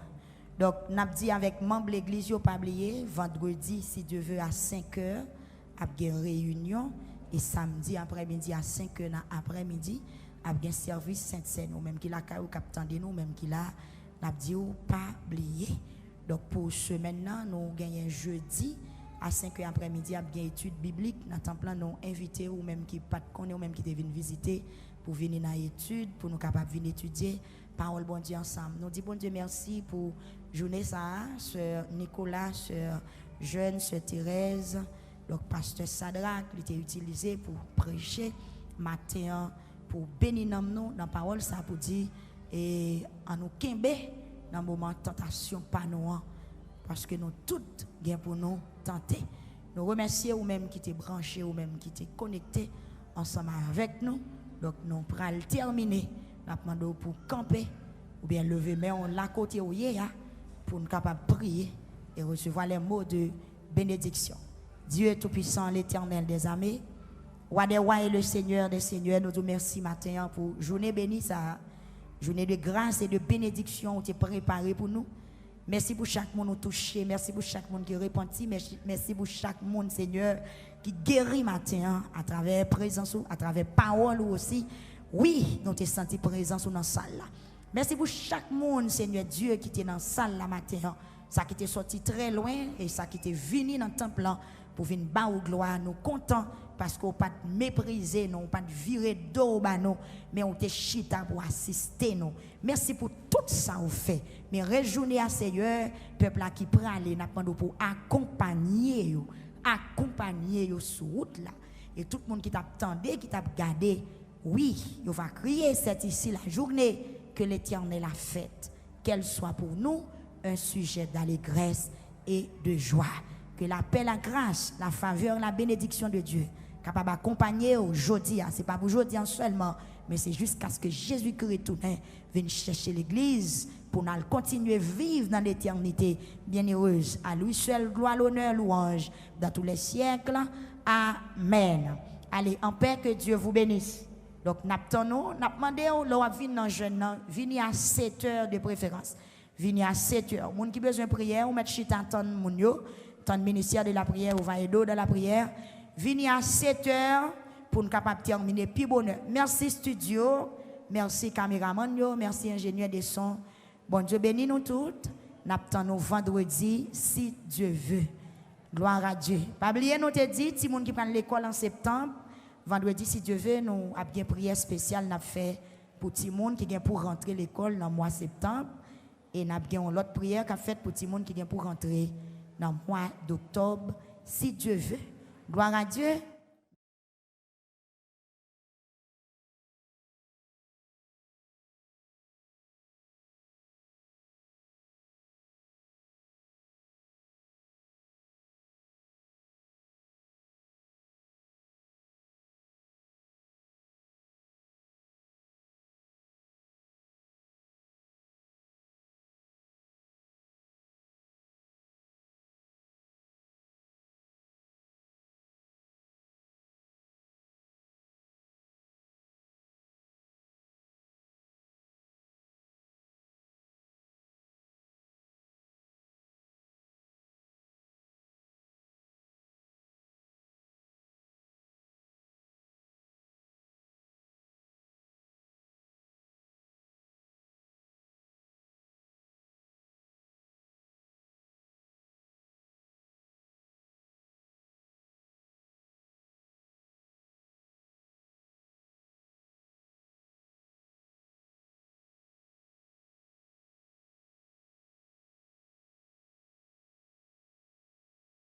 Donc, nous avons dit avec membres de l'église, pas oublier, vendredi, si Dieu veut, à 5 h, il y a une réunion. Et samedi après-midi, à 5 h après-midi, il y a un service Sainte-Seine, ou même qui l'a captain de nous, même qui l'a, nous avons dit, pas oublier. Donc, pour ce maintenant, nous avons jeudi, à 5 h après-midi, il y a une étude biblique. Nous avons nous invité, ou même qui pas de connaître, ou même qui viennent visiter, pour venir dans l'étude, pour nous capables de venir étudier parole bon Dieu ensemble. Nous disons bon Dieu merci pour journée ça, sœur Nicolas, sœur Jeune, sœur Thérèse, donc pasteur Sadrak, il était utilisé pour prêcher matin, pour bénir nous dans parole ça pour dire et en nous kembe dans le moment de tentation pas nous parce que nous toutes gain pour nous tenter. Nous remercions ou même qui étaient branchés ou même qui étaient connectés ensemble avec nous. Donc nous pourrons terminer. Nous demandons pour camper ou bien lever mais on l'a côté où y a pour nous capable prier et recevoir les mots de bénédiction. Dieu tout puissant, l'Éternel des armées, Roi des rois et le Seigneur des seigneurs, nous te remercions matin pour journée bénie, ça, journée de grâce et de bénédiction qui est préparée pour nous. Merci pour chaque monde qui touché, merci pour chaque monde qui repenti, merci pour chaque monde, Seigneur, qui guérit matin à travers présence, à travers parole aussi. Oui, nous te senti présence dans la salle là. Merci pour chaque monde, Seigneur Dieu, qui était dans la salle là matin. Ça qui était sorti très loin et ça qui était venu dans le temple là pour venir bas au gloire. Nous contents parce qu'on pas mépriser, nous pas virer dos bas nous, mais on te chita pour assister nous. Merci pour tout ça au fait. Mais réjouis à Seigneur, peuple là qui prend aller n'a pour accompagner yo sur route là. Et tout le monde qui t'attendait, qui t'a gardé, oui, il va crier cette ici la journée que l'Éternel a faite, qu'elle soit pour nous un sujet d'allégresse et de joie. Que la paix, la grâce, la faveur, la bénédiction de Dieu capable d'accompagner aujourd'hui, c'est pas pour aujourd'hui seulement, mais c'est jusqu'à ce que Jésus-Christ vienne chercher l'Église pour nous continuer à vivre dans l'éternité bienheureuse. À lui seul, gloire, l'honneur, louange dans tous les siècles. Amen. Allez, en paix, que Dieu vous bénisse. Donc, nous demandé, venez à 7 heures de préférence. Venez à 7 heures. Les gens qui ont besoin de prière, ou mettre chita tant de ministère de la prière, ou va aider de la prière. Venez à 7 heures pour nous capables de terminer plus bonheur. Merci studio, merci caméraman, merci ingénieur de son. Bon Dieu bénit nous toutes. Nous attendons vendredi si Dieu veut. Gloire à Dieu. Pas oublier nous te dit, si les gens qui prennent l'école en septembre, vendredi si Dieu veut, nous avons une prière spéciale n'a fait pour les gens qui viennent pour rentrer l'école dans le mois de septembre. Et nous avons une autre prière qu'a faite pour les gens qui viennent pour rentrer dans le mois d'octobre, si Dieu veut. Gloire à Dieu.